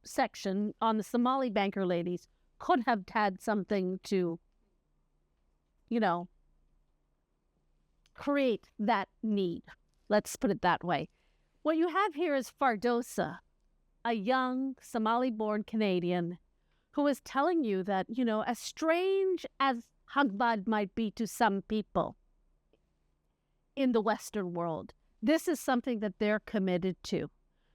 section, on the Somali banker ladies, could have had something to, create that need. Let's put it that way. What you have here is Fardosa, a young Somali-born Canadian who is telling you that, as strange as Hagbad might be to some people in the Western world, this is something that they're committed to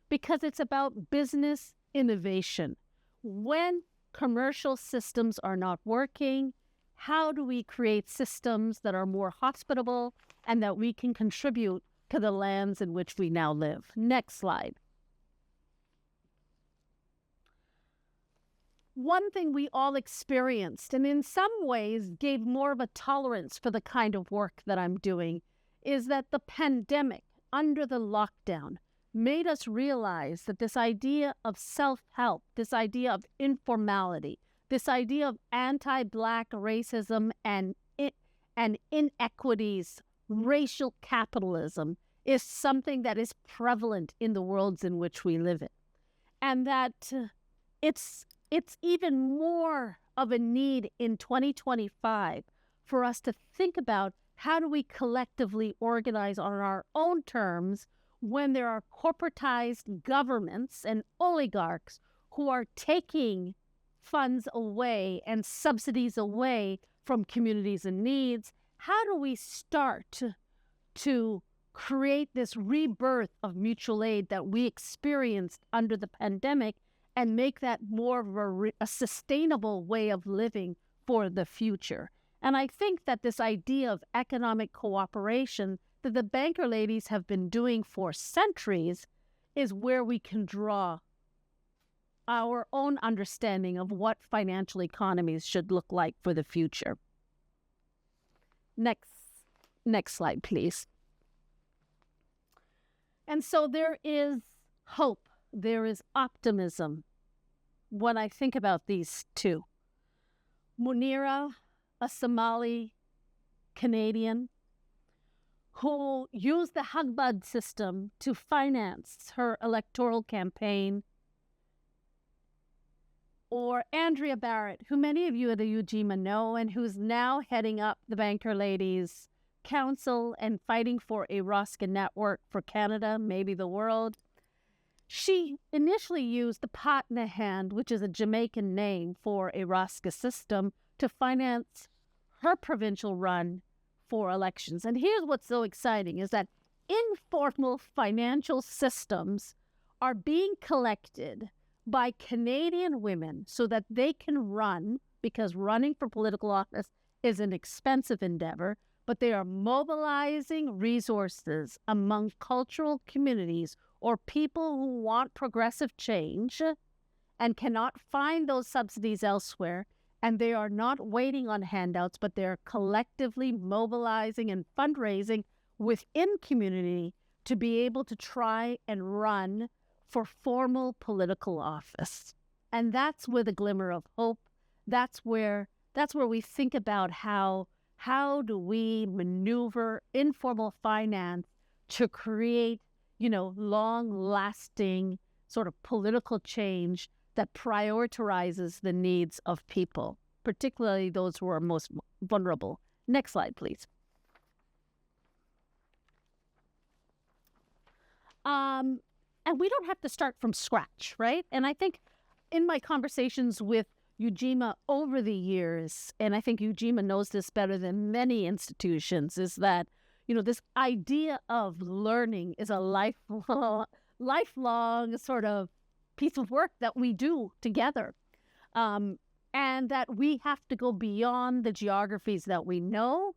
because it's about business innovation. When commercial systems are not working, how do we create systems that are more hospitable and that we can contribute to the lands in which we now live? Next slide. One thing we all experienced, and in some ways gave more of a tolerance for the kind of work that I'm doing, is that the pandemic, under the lockdown, made us realize that this idea of self-help, this idea of informality, this idea of anti-Black racism and inequities, racial capitalism, is something that is prevalent in the worlds in which we live in. And that it's even more of a need in 2025 for us to think about how do we collectively organize on our own terms when there are corporatized governments and oligarchs who are taking funds away and subsidies away from communities in needs. How do we start to create this rebirth of mutual aid that we experienced under the pandemic and make that more of a sustainable way of living for the future? And I think that this idea of economic cooperation that the banker ladies have been doing for centuries is where we can draw our own understanding of what financial economies should look like for the future. Next slide, please. And so there is hope. There is optimism when I think about these two. Munira, a Somali Canadian who used the Hagbad system to finance her electoral campaign. Or Andrea Barrett, who many of you at the Ujima know and who's now heading up the Banker Ladies Council and fighting for a Rosca network for Canada, maybe the world. She initially used the Patna Hand, which is a Jamaican name for a Rosca system, to finance her provincial run for elections. And here's what's so exciting is that informal financial systems are being collected by Canadian women so that they can run, because running for political office is an expensive endeavor, but they are mobilizing resources among cultural communities or people who want progressive change and cannot find those subsidies elsewhere. And they are not waiting on handouts, but they're collectively mobilizing and fundraising within community to be able to try and run for formal political office. And that's where the glimmer of hope, that's where we think about how do we maneuver informal finance to create, long-lasting sort of political change that prioritizes the needs of people, particularly those who are most vulnerable. Next slide, please. And we don't have to start from scratch, right? And I think in my conversations with Ujima over the years, and I think Ujima knows this better than many institutions, is that, this idea of learning is a lifelong sort of piece of work that we do together. And that we have to go beyond the geographies that we know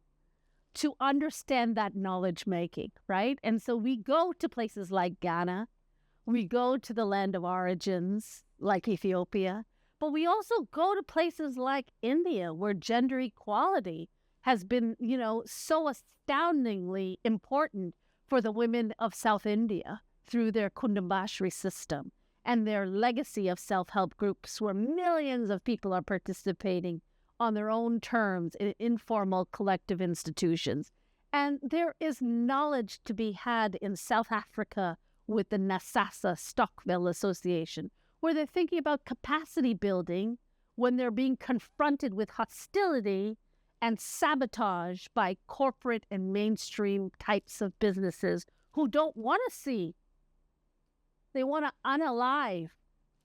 to understand that knowledge making, right? And so we go to places like Ghana, we go to the land of origins like Ethiopia, but we also go to places like India, where gender equality has been, so astoundingly important for the women of South India through their Kundambashri system and their legacy of self-help groups where millions of people are participating on their own terms in informal collective institutions. And there is knowledge to be had in South Africa with the Nasasa Stockville Association, where they're thinking about capacity building when they're being confronted with hostility and sabotage by corporate and mainstream types of businesses who don't want to see. They want to unalive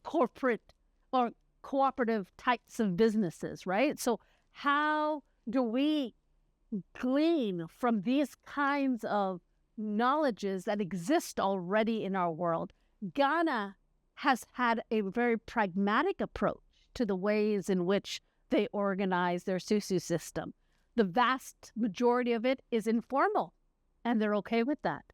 corporate or cooperative types of businesses, right? So how do we glean from these kinds of knowledges that exist already in our world? Ghana has had a very pragmatic approach to the ways in which they organize their Susu system. The vast majority of it is informal, and they're okay with that.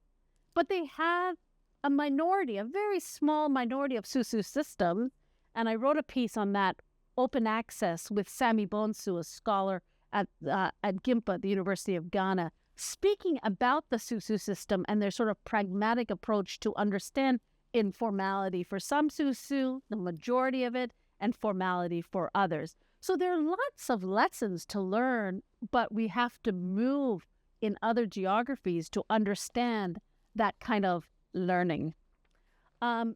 But they have a minority, a very small minority of Susu systems, and I wrote a piece on that, open access, with Sami Bonsu, a scholar at Gimpa, the University of Ghana, speaking about the Susu system and their sort of pragmatic approach to understand informality for some Susu, the majority of it, and formality for others. So there are lots of lessons to learn, but we have to move in other geographies to understand that kind of learning.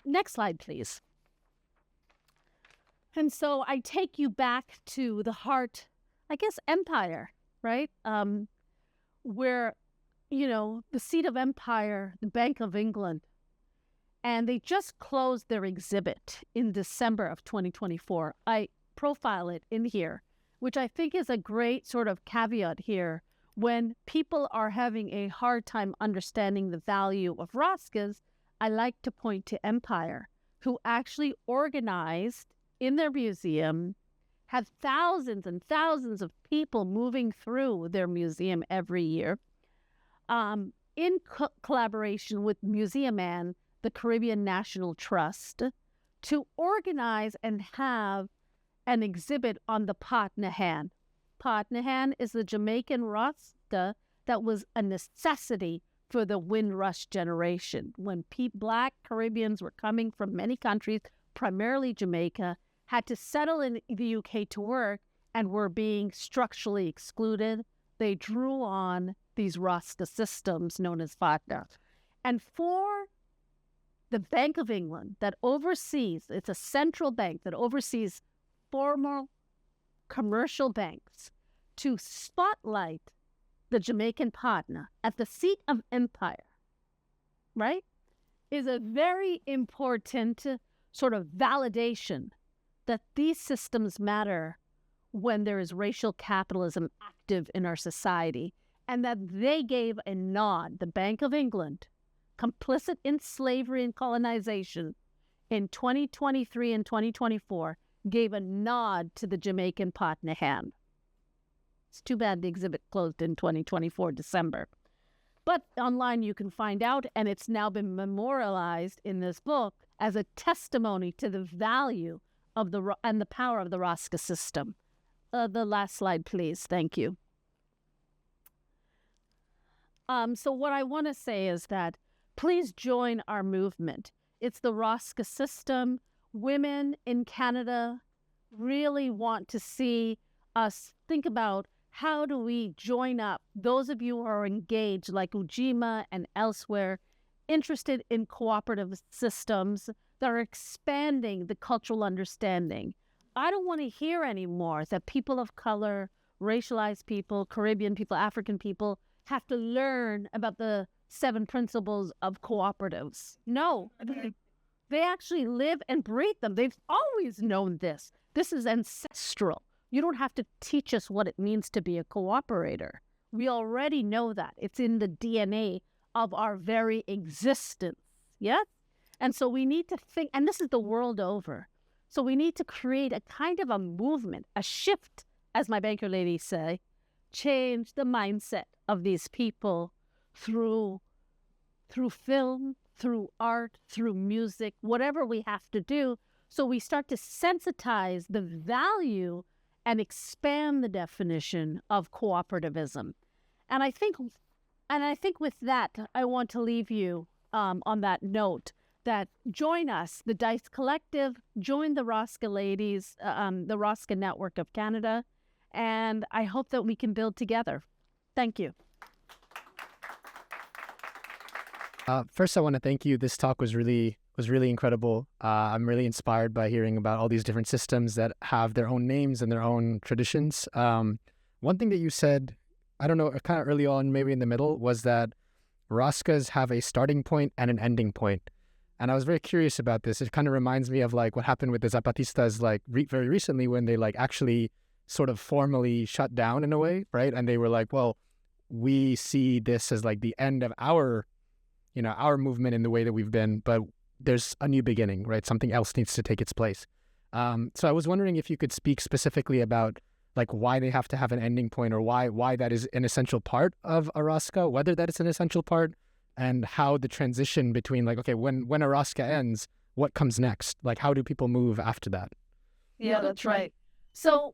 Next slide, please. And so I take you back to the heart, I guess, empire, right? Where, the seat of empire, the Bank of England, and they just closed their exhibit in December of 2024. I profile it in here, which I think is a great sort of caveat here. When people are having a hard time understanding the value of Roscas, I like to point to Empire, who actually organized in their museum, had thousands and thousands of people moving through their museum every year, in collaboration with Museum Man, the Caribbean National Trust, to organize and have an exhibit on the Pot Nahan. Pot Nahan is the Jamaican Rasta that was a necessity for the Windrush generation. When Black Caribbeans were coming from many countries, primarily Jamaica, had to settle in the UK to work and were being structurally excluded, they drew on these Rasta systems known as FATNA. And for the Bank of England that oversees, it's a central bank that oversees formal commercial banks, to spotlight the Jamaican partner at the seat of empire, right, is a very important sort of validation that these systems matter when there is racial capitalism active in our society, and that they gave a nod, the Bank of England, complicit in slavery and colonization in 2023 and 2024, gave a nod to the Jamaican pot in a hand. It's too bad the exhibit closed in 2024, December. But online you can find out, and it's now been memorialized in this book as a testimony to the value of and the power of the Rosca system. The last slide, please. Thank you. So what I want to say is that please join our movement. It's the Rosca system. Women in Canada really want to see us think about how do we join up, those of you who are engaged, like Ujima and elsewhere, interested in cooperative systems that are expanding the cultural understanding. I don't want to hear anymore that people of color, racialized people, Caribbean people, African people have to learn about the 7 principles of cooperatives. No, they actually live and breathe them. They've always known this. This is ancestral. You don't have to teach us what it means to be a cooperator. We already know that. It's in the DNA of our very existence, yes? And so we need to think, and this is the world over, so we need to create a kind of a movement, a shift, as my banker ladies say, change the mindset of these people through film, through art, through music, whatever we have to do, so we start to sensitize the value and expand the definition of cooperativism. And I think with that, I want to leave you on that note that join us, the DISE Collective, join the Rosca ladies, the Rosca Network of Canada, and I hope that we can build together. Thank you. First, I want to thank you. This talk was really incredible. I'm really inspired by hearing about all these different systems that have their own names and their own traditions. One thing that you said, I don't know, kind of early on, maybe in the middle, was that Roscas have a starting point and an ending point. And I was very curious about this. It kind of reminds me of like what happened with the Zapatistas like very recently when they like actually sort of formally shut down in a way, right? And they were like, well, we see this as like the end of our movement in the way that we've been, but there's a new beginning, right? Something else needs to take its place. So I was wondering if you could speak specifically about like why they have to have an ending point, or why that is an essential part of a Rosca, whether that is an essential part, and how the transition between like, okay, when a Rosca ends, what comes next? Like, how do people move after that? Yeah, that's right. So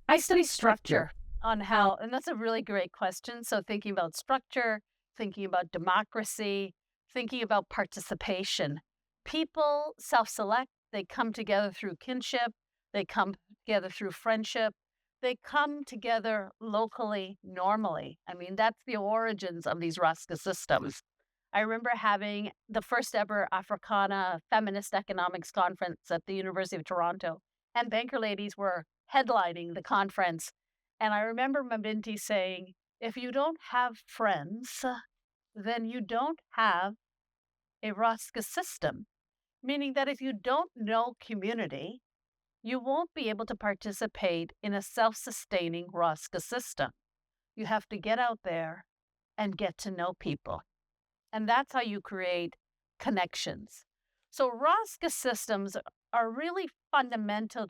I study structure on how, and that's a really great question. So thinking about structure, thinking about democracy, thinking about participation. People self-select, they come together through kinship, they come together through friendship, they come together locally, normally. I mean, that's the origins of these Rosca systems. I remember having the first ever Africana Feminist Economics Conference at the University of Toronto, and banker ladies were headlining the conference. And I remember Mabinti saying, if you don't have friends, then you don't have a Rosca system, meaning that if you don't know community, you won't be able to participate in a self-sustaining Rosca system. You have to get out there and get to know people. And that's how you create connections. So Rosca systems are really fundamental,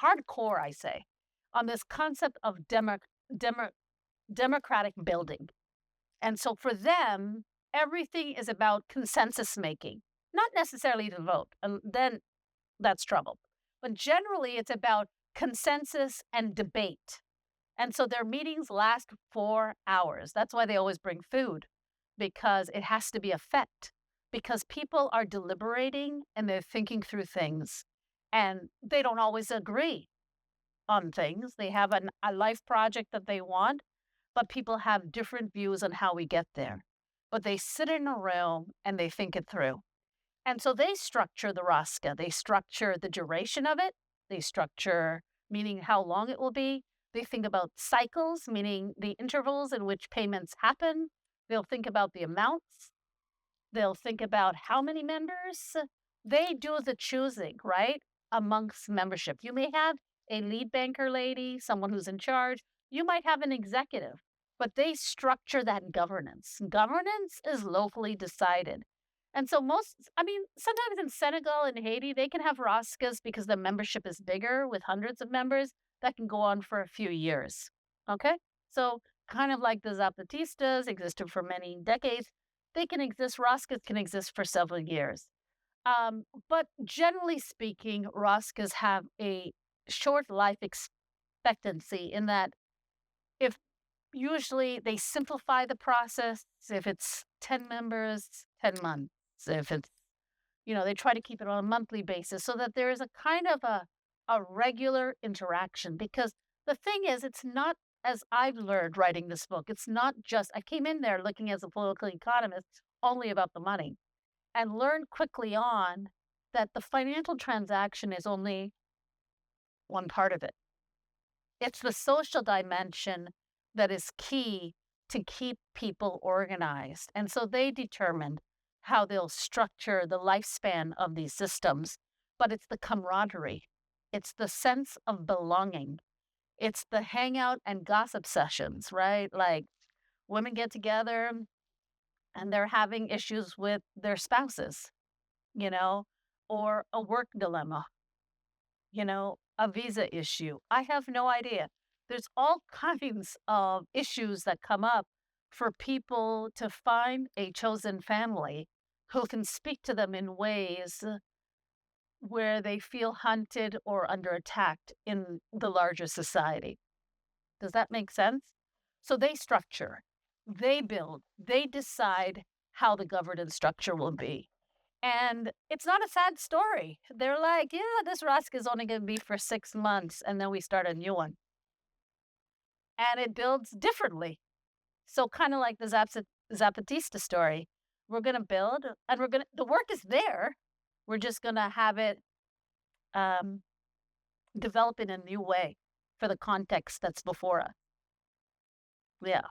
hardcore, I say, on this concept of democratic building. And so for them, everything is about consensus making, not necessarily to vote, and then that's trouble. But generally, it's about consensus and debate. And so their meetings last 4 hours. That's why they always bring food, because it has to be effect, because people are deliberating and they're thinking through things, and they don't always agree on things. They have a life project that they want, but people have different views on how we get there. But they sit in a room and they think it through. And so they structure the Rosca. They structure the duration of it. They structure, meaning how long it will be. They think about cycles, meaning the intervals in which payments happen. They'll think about the amounts. They'll think about how many members. They do the choosing, right, amongst membership. You may have a lead banker lady, someone who's in charge. You might have an executive, but they structure that governance. Governance is locally decided. And so sometimes in Senegal and Haiti, they can have Roscas because the membership is bigger with hundreds of members that can go on for a few years. Okay? So kind of like the Zapatistas existed for many decades, Roscas can exist for several years. But generally speaking, Roscas have a short life expectancy in that if usually they simplify the process, if it's 10 members, 10 months. If it's, they try to keep it on a monthly basis so that there is a kind of a regular interaction. Because the thing is, it's not, as I've learned writing this book, it's not just, I came in there looking as a political economist only about the money and learned quickly on that the financial transaction is only one part of it. It's the social dimension that is key to keep people organized. And so they determined how they'll structure the lifespan of these systems. But it's the camaraderie. It's the sense of belonging. It's the hangout and gossip sessions, right? Like women get together and they're having issues with their spouses, or a work dilemma, a visa issue. I have no idea. There's all kinds of issues that come up for people to find a chosen family who can speak to them in ways where they feel hunted or under attack in the larger society. Does that make sense? So they structure, they build, they decide how the governance structure will be. And it's not a sad story. They're like, yeah, this ROSC is only going to be for 6 months, and then we start a new one. And it builds differently. So kind of like the Zapatista story, we're going to build, and the work is there. We're just going to have it develop in a new way for the context that's before us. Yeah.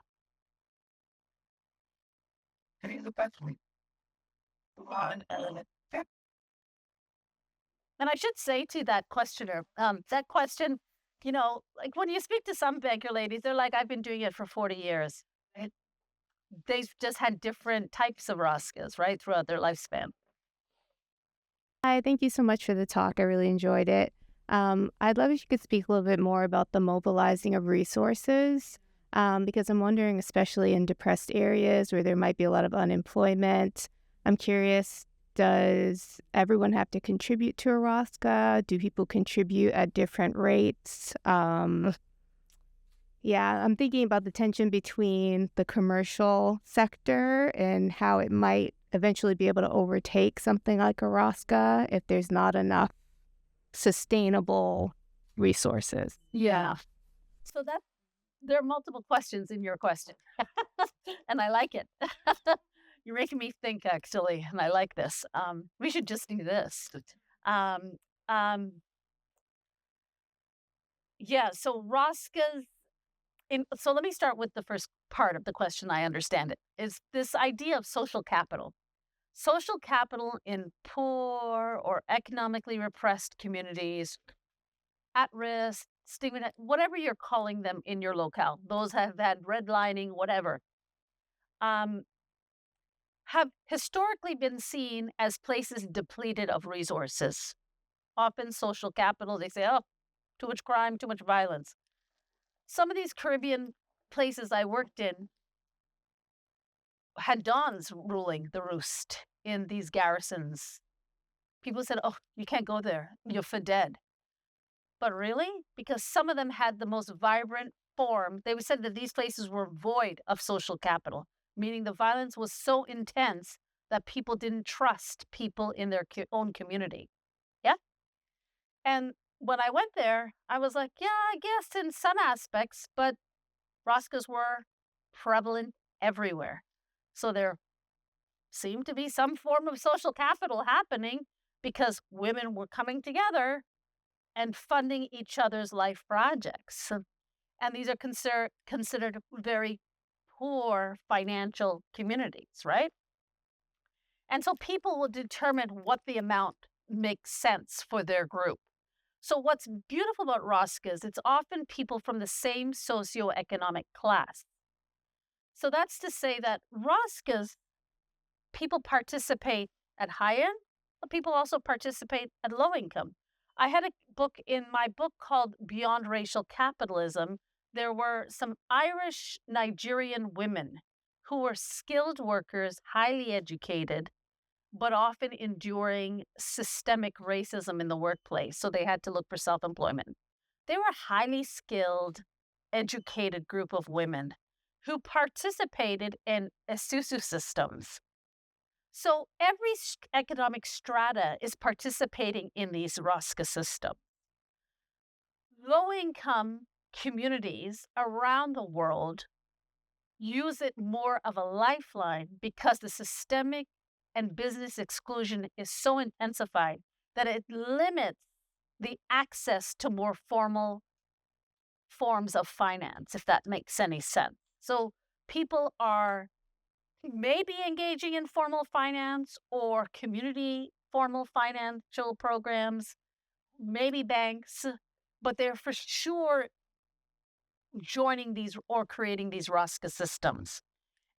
And I should say to that questioner, that question, like when you speak to some banker ladies, they're like, I've been doing it for 40 years. Right? They've just had different types of Roscas, right, throughout their lifespan. Hi, thank you so much for the talk. I really enjoyed it. I'd love if you could speak a little bit more about the mobilizing of resources, because I'm wondering, especially in depressed areas where there might be a lot of unemployment, I'm curious, does everyone have to contribute to a ROSCA? Do people contribute at different rates? Yeah, I'm thinking about the tension between the commercial sector and how it might eventually be able to overtake something like a ROSCA if there's not enough sustainable resources. Yeah. So there are multiple questions in your question. And I like it. You're making me think, actually, and I like this. We should just do this. Yeah, so ROSCAs, so let me start with the first part of the question. I understand it, is this idea of social capital. Social capital in poor or economically repressed communities, at risk, stigmatized, whatever you're calling them in your locale, those have had redlining, whatever, have historically been seen as places depleted of resources. Often social capital, they say, oh, too much crime, too much violence. Some of these Caribbean places I worked in had Dons ruling the roost in these garrisons. People said, oh, you can't go there, you're for dead. But really? Because some of them had the most vibrant form. They said that these places were void of social capital, meaning the violence was so intense that people didn't trust people in their own community. Yeah? And when I went there, I was like, yeah, I guess in some aspects, but ROSCAs were prevalent everywhere. So there seemed to be some form of social capital happening because women were coming together and funding each other's life projects. And these are considered very poor financial communities, right? And so people will determine what the amount makes sense for their group. So what's beautiful about Roscas, it's often people from the same socioeconomic class. So that's to say that Roscas, people participate at high end, but people also participate at low income. I had a book in my book called Beyond Racial Capitalism. There were some Irish Nigerian women who were skilled workers, highly educated, but often enduring systemic racism in the workplace. So they had to look for self employment. They were a highly skilled, educated group of women who participated in Isuzu systems. So every economic strata is participating in these Rosca systems. Low income communities around the world use it more of a lifeline because the systemic and business exclusion is so intensified that it limits the access to more formal forms of finance, if that makes any sense. So people are maybe engaging in formal finance or community formal financial programs, maybe banks, but they're for sure joining these or creating these Rosca systems.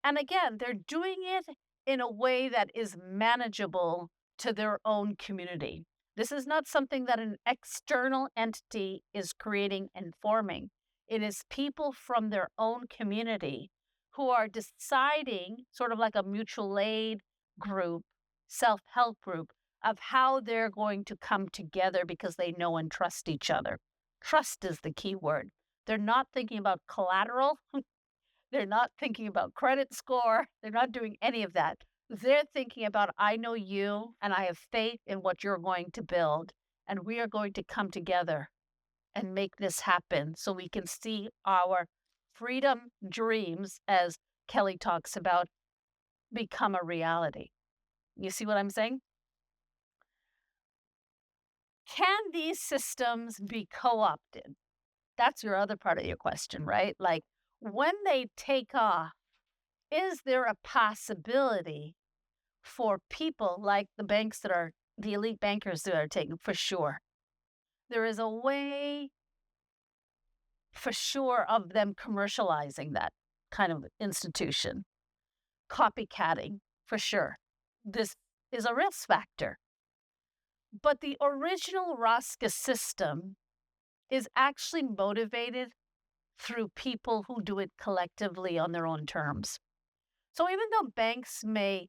And again, they're doing it in a way that is manageable to their own community. This is not something that an external entity is creating and forming. It is people from their own community who are deciding, sort of like a mutual aid group, self-help group, of how they're going to come together because they know and trust each other. Trust is the key word. They're not thinking about collateral. They're not thinking about credit score. They're not doing any of that. They're thinking about, I know you and I have faith in what you're going to build. And we are going to come together and make this happen so we can see our freedom dreams, as Kelly talks about, become a reality. You see what I'm saying? Can these systems be co-opted? That's your other part of your question, right? Like, when they take off, is there a possibility for people like the banks that are the elite bankers that are taking? For sure. There is a way for sure of them commercializing that kind of institution, copycatting for sure. This is a risk factor. But the original Rosca system is actually motivated through people who do it collectively on their own terms. So even though banks may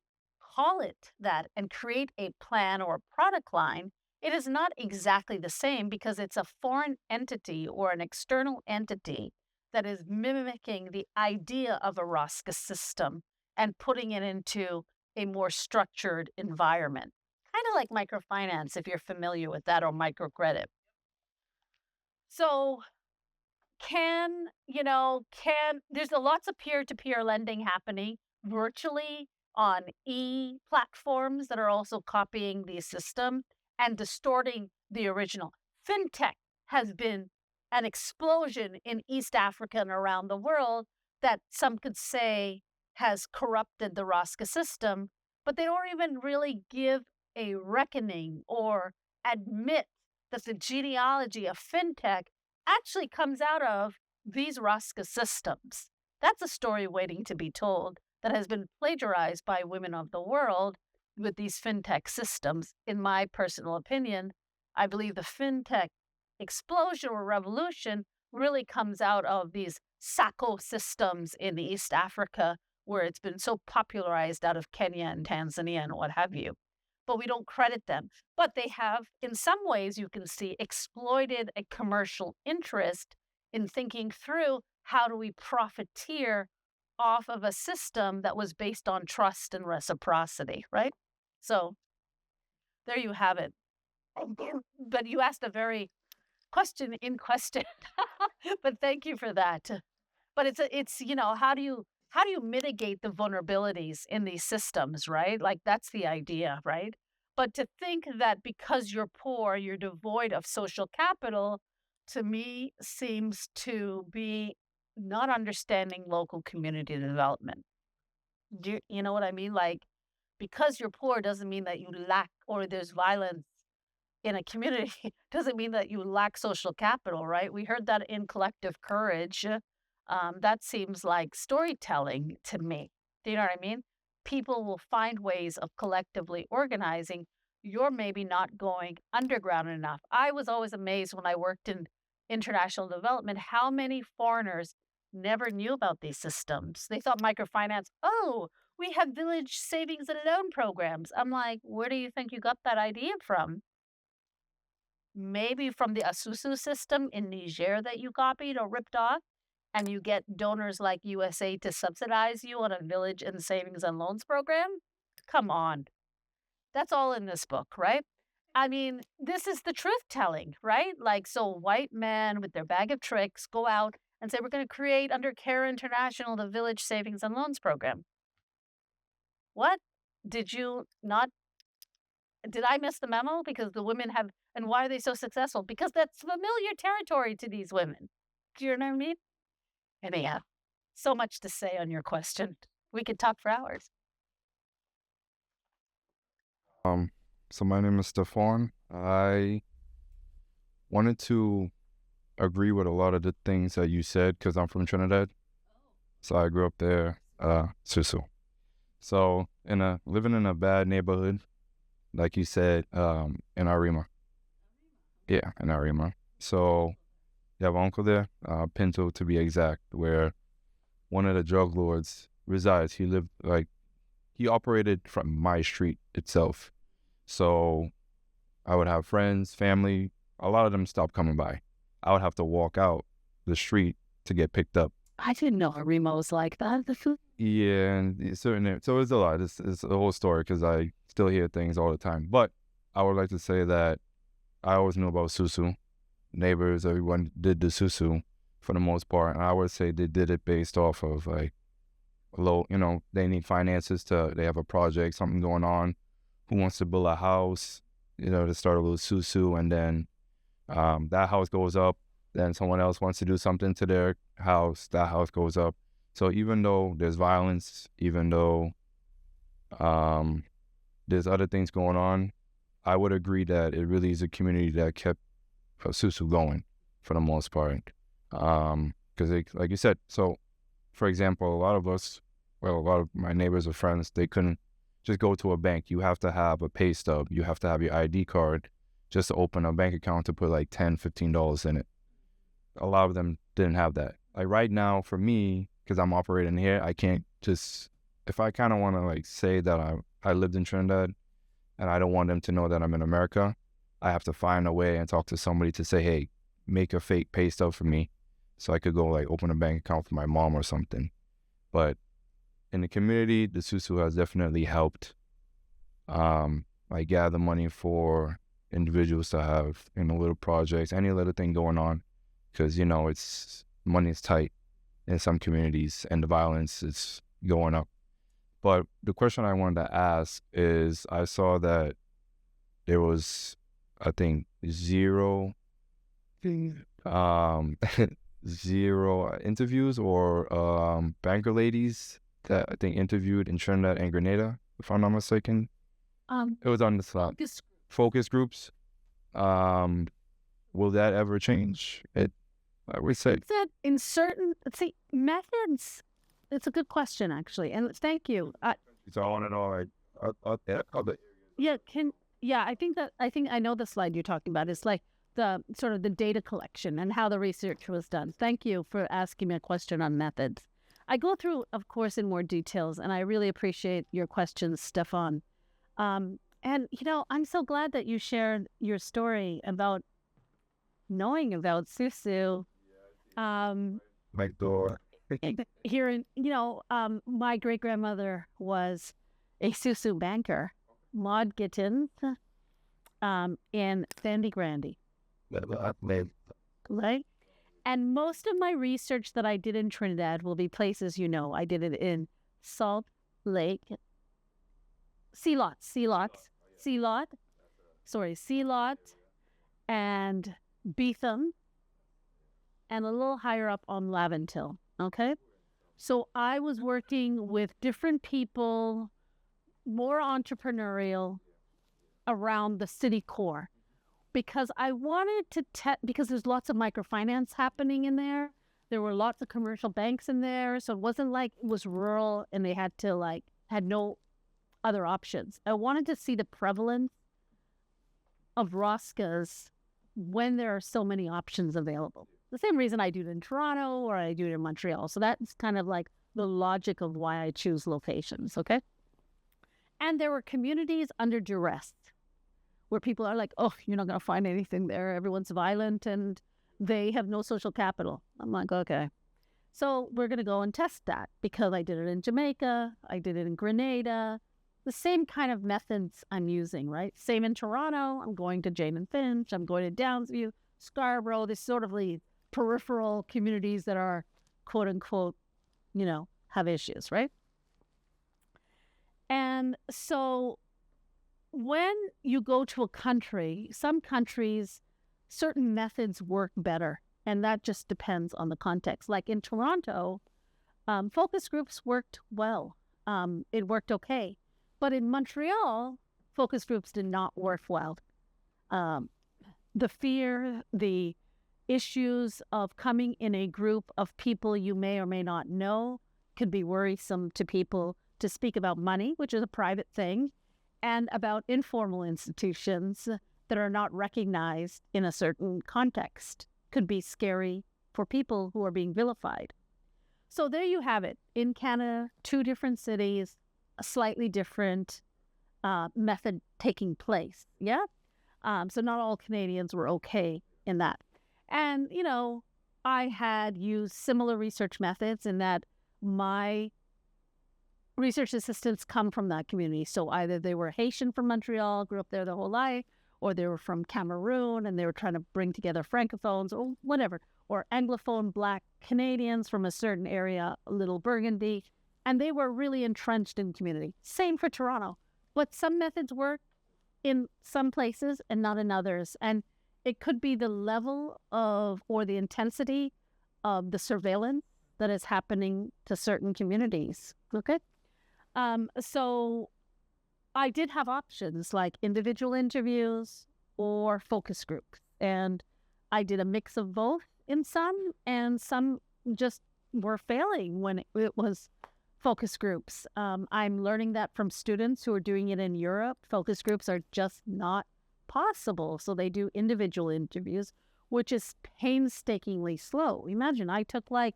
call it that and create a plan or a product line, it is not exactly the same because it's a foreign entity or an external entity that is mimicking the idea of a Rosca system and putting it into a more structured environment. Kind of like microfinance, if you're familiar with that, or microcredit. So there's lots of peer-to-peer lending happening virtually on platforms that are also copying the system and distorting the original. Fintech has been an explosion in East Africa and around the world that some could say has corrupted the Rosca system, but they don't even really give a reckoning or admit that the genealogy of fintech actually comes out of these Rosca systems. That's a story waiting to be told that has been plagiarized by women of the world with these fintech systems. In my personal opinion, I believe the fintech explosion or revolution really comes out of these SACCO systems in East Africa, where it's been so popularized out of Kenya and Tanzania and what have you. But we don't credit them. But they have, in some ways, you can see, exploited a commercial interest in thinking through how do we profiteer off of a system that was based on trust and reciprocity, right? So there you have it. But you asked a very question in question, but thank you for that. But it's how do you mitigate the vulnerabilities in these systems, right? Like, that's the idea, right? But to think that because you're poor, you're devoid of social capital, to me seems to be not understanding local community development. Do you know what I mean? Like, because you're poor doesn't mean that you lack or there's violence in a community doesn't mean that you lack social capital, right? We heard that in collective courage. That seems like storytelling to me. Do you know what I mean? People will find ways of collectively organizing. You're maybe not going underground enough. I was always amazed when I worked in international development how many foreigners never knew about these systems. They thought microfinance, oh, we have village savings and loan programs. I'm like, where do you think you got that idea from? Maybe from the Asusu system in Niger that you copied or ripped off, and you get donors like USA to subsidize you on a village and savings and loans program? Come on. That's all in this book, right? I mean, this is the truth telling, right? Like, so white men with their bag of tricks go out and say, we're going to create under CARE International the Village Savings and Loans Program. What? Did you not? Did I miss the memo? Because the women have, and why are they so successful? Because that's familiar territory to these women. Do you know what I mean? Anyhow, so much to say on your question. We could talk for hours. So my name is Stefan. I wanted to agree with a lot of the things that you said because I'm from Trinidad. So I grew up there, Susu. So living in a bad neighborhood, like you said, in Arima. Yeah, in Arima. So you have an uncle there, Pinto to be exact, where one of the drug lords resides. He operated from my street itself. So I would have friends, family, a lot of them stopped coming by. I would have to walk out the street to get picked up. I didn't know Arima was like that. Yeah, and certainly, so it's a lot. It's a whole story because I still hear things all the time. But I would like to say that I always knew about Susu. Neighbors, everyone did the Susu for the most part. And I would say they did it based off of like low, they need finances they have a project, something going on. Who wants to build a house, to start a little Susu, and then that house goes up, then someone else wants to do something to their house, that house goes up. So even though there's violence, even though there's other things going on, I would agree that it really is a community that kept Susu going for the most part. Because like you said, so for example, a lot of my neighbors or friends, they couldn't just go to a bank. You have to have a pay stub. You have to have your ID card just to open a bank account to put like $10, $15 in it. A lot of them didn't have that. Like right now for me, because I'm operating here, I can't just, if I kind of want to like say that I lived in Trinidad and I don't want them to know that I'm in America, I have to find a way and talk to somebody to say, hey, make a fake pay stub for me so I could go like open a bank account for my mom or something. But in the community, the Susu has definitely helped gather money for individuals to have little projects, any little thing going on, because money is tight in some communities and the violence is going up. But the question I wanted to ask is, I saw that there was, I think, zero interviews or banker ladies that I think interviewed in Trinidad and Grenada, if I'm not mistaken. It was on the slot. Focus groups. Will that ever change? I would say that in certain methods. It's a good question, actually, and thank you. It's all in all. I think I know the slide you're talking about. It's like the sort of the data collection and how the research was done. Thank you for asking me a question on methods. I go through, of course, in more details, and I really appreciate your questions, Stefan. And, I'm so glad that you shared your story about knowing about Susu. My door. Here in, my great-grandmother was a Susu banker, Maud Gittins, in Sandy Grandy. Right? And most of my research that I did in Trinidad will be places, I did it in Salt Lake, Sealot, and Beetham, and a little higher up on Laventille, okay? So I was working with different people, more entrepreneurial, around the city core. because I wanted to because there's lots of microfinance happening in there. There were lots of commercial banks in there, so it wasn't like it was rural and they had no other options. I wanted to see the prevalence of ROSCAs when there are so many options available. The same reason I do it in Toronto or I do it in Montreal. So that's kind of like the logic of why I choose locations, okay? And there were communities under duress where people are like, oh, you're not going to find anything there. Everyone's violent and they have no social capital. I'm like, okay. So we're going to go and test that because I did it in Jamaica. I did it in Grenada. The same kind of methods I'm using, right? Same in Toronto. I'm going to Jane and Finch. I'm going to Downsview, Scarborough. This sort of the peripheral communities that are, quote unquote, have issues, right? And so when you go to a country, some countries, certain methods work better. And that just depends on the context. Like in Toronto, focus groups worked well. It worked okay. But in Montreal, focus groups did not work well. The fear, the issues of coming in a group of people you may or may not know could be worrisome to people to speak about money, which is a private thing, and about informal institutions that are not recognized in a certain context could be scary for people who are being vilified. So there you have it. In Canada, 2 different cities, a slightly different method taking place. Yeah. So not all Canadians were okay in that. And, I had used similar research methods in that my research assistants come from that community. So either they were Haitian from Montreal, grew up there their whole life, or they were from Cameroon and they were trying to bring together Francophones or whatever, or Anglophone Black Canadians from a certain area, Little Burgundy. And they were really entrenched in community. Same for Toronto. But some methods work in some places and not in others. And it could be the level of or the intensity of the surveillance that is happening to certain communities. Okay? So I did have options like individual interviews or focus groups. And I did a mix of both in some, and some just were failing when it was focus groups. I'm learning that from students who are doing it in Europe. Focus groups are just not possible. So they do individual interviews, which is painstakingly slow. Imagine I took like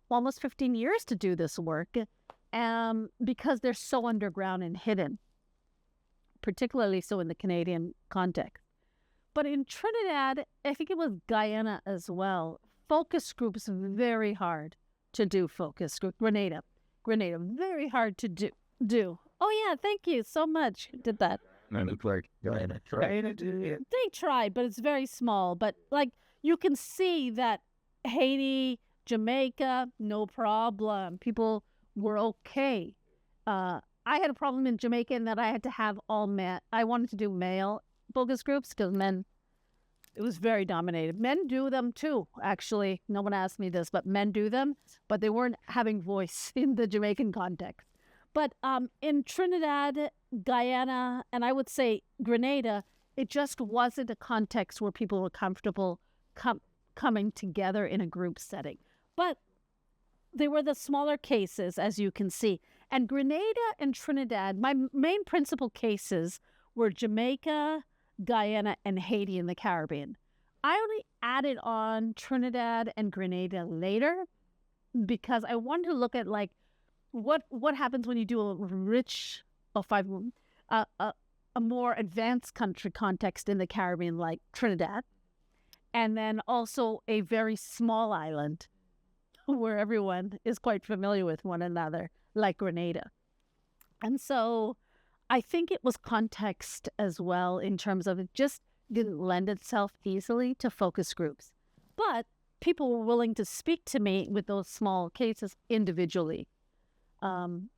almost 15 years to do this work because they're so underground and hidden, particularly so in the Canadian context. But in Trinidad, I think it was Guyana as well, focus groups very hard to do focus group. Grenada, very hard to do. Oh yeah, thank you so much. Did that. And it's like, They tried, but it's very small. But like you can see that Haiti, Jamaica, no problem. People were okay. I had a problem in Jamaica in that I had to have all men. I wanted to do male focus groups because men, it was very dominated. Men do them too, actually. No one asked me this, but men do them, but they weren't having voice in the Jamaican context. But in Trinidad, Guyana, and I would say Grenada, it just wasn't a context where people were comfortable coming together in a group setting. But they were the smaller cases, as you can see. And Grenada and Trinidad, my main principal cases were Jamaica, Guyana, and Haiti in the Caribbean. I only added on Trinidad and Grenada later because I wanted to look at like what happens when you do a rich a more advanced country context in the Caribbean like Trinidad, and then also a very small island where everyone is quite familiar with one another, like Grenada. And so I think it was context as well in terms of it just didn't lend itself easily to focus groups. But people were willing to speak to me with those small cases individually.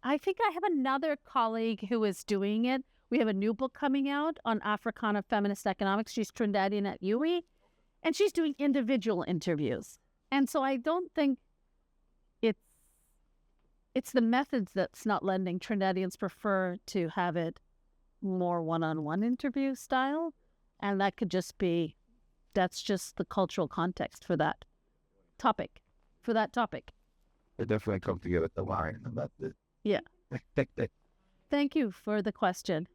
I think I have another colleague who is doing it. We have a new book coming out on Africana Feminist Economics. She's Trinidadian at UWI, and she's doing individual interviews. And so I don't think it's the methods that's not lending. Trinidadians prefer to have it more one-on-one interview style. And that could just be, that's just the cultural context for that topic, They definitely come together at the line. Yeah. Thank you for the question.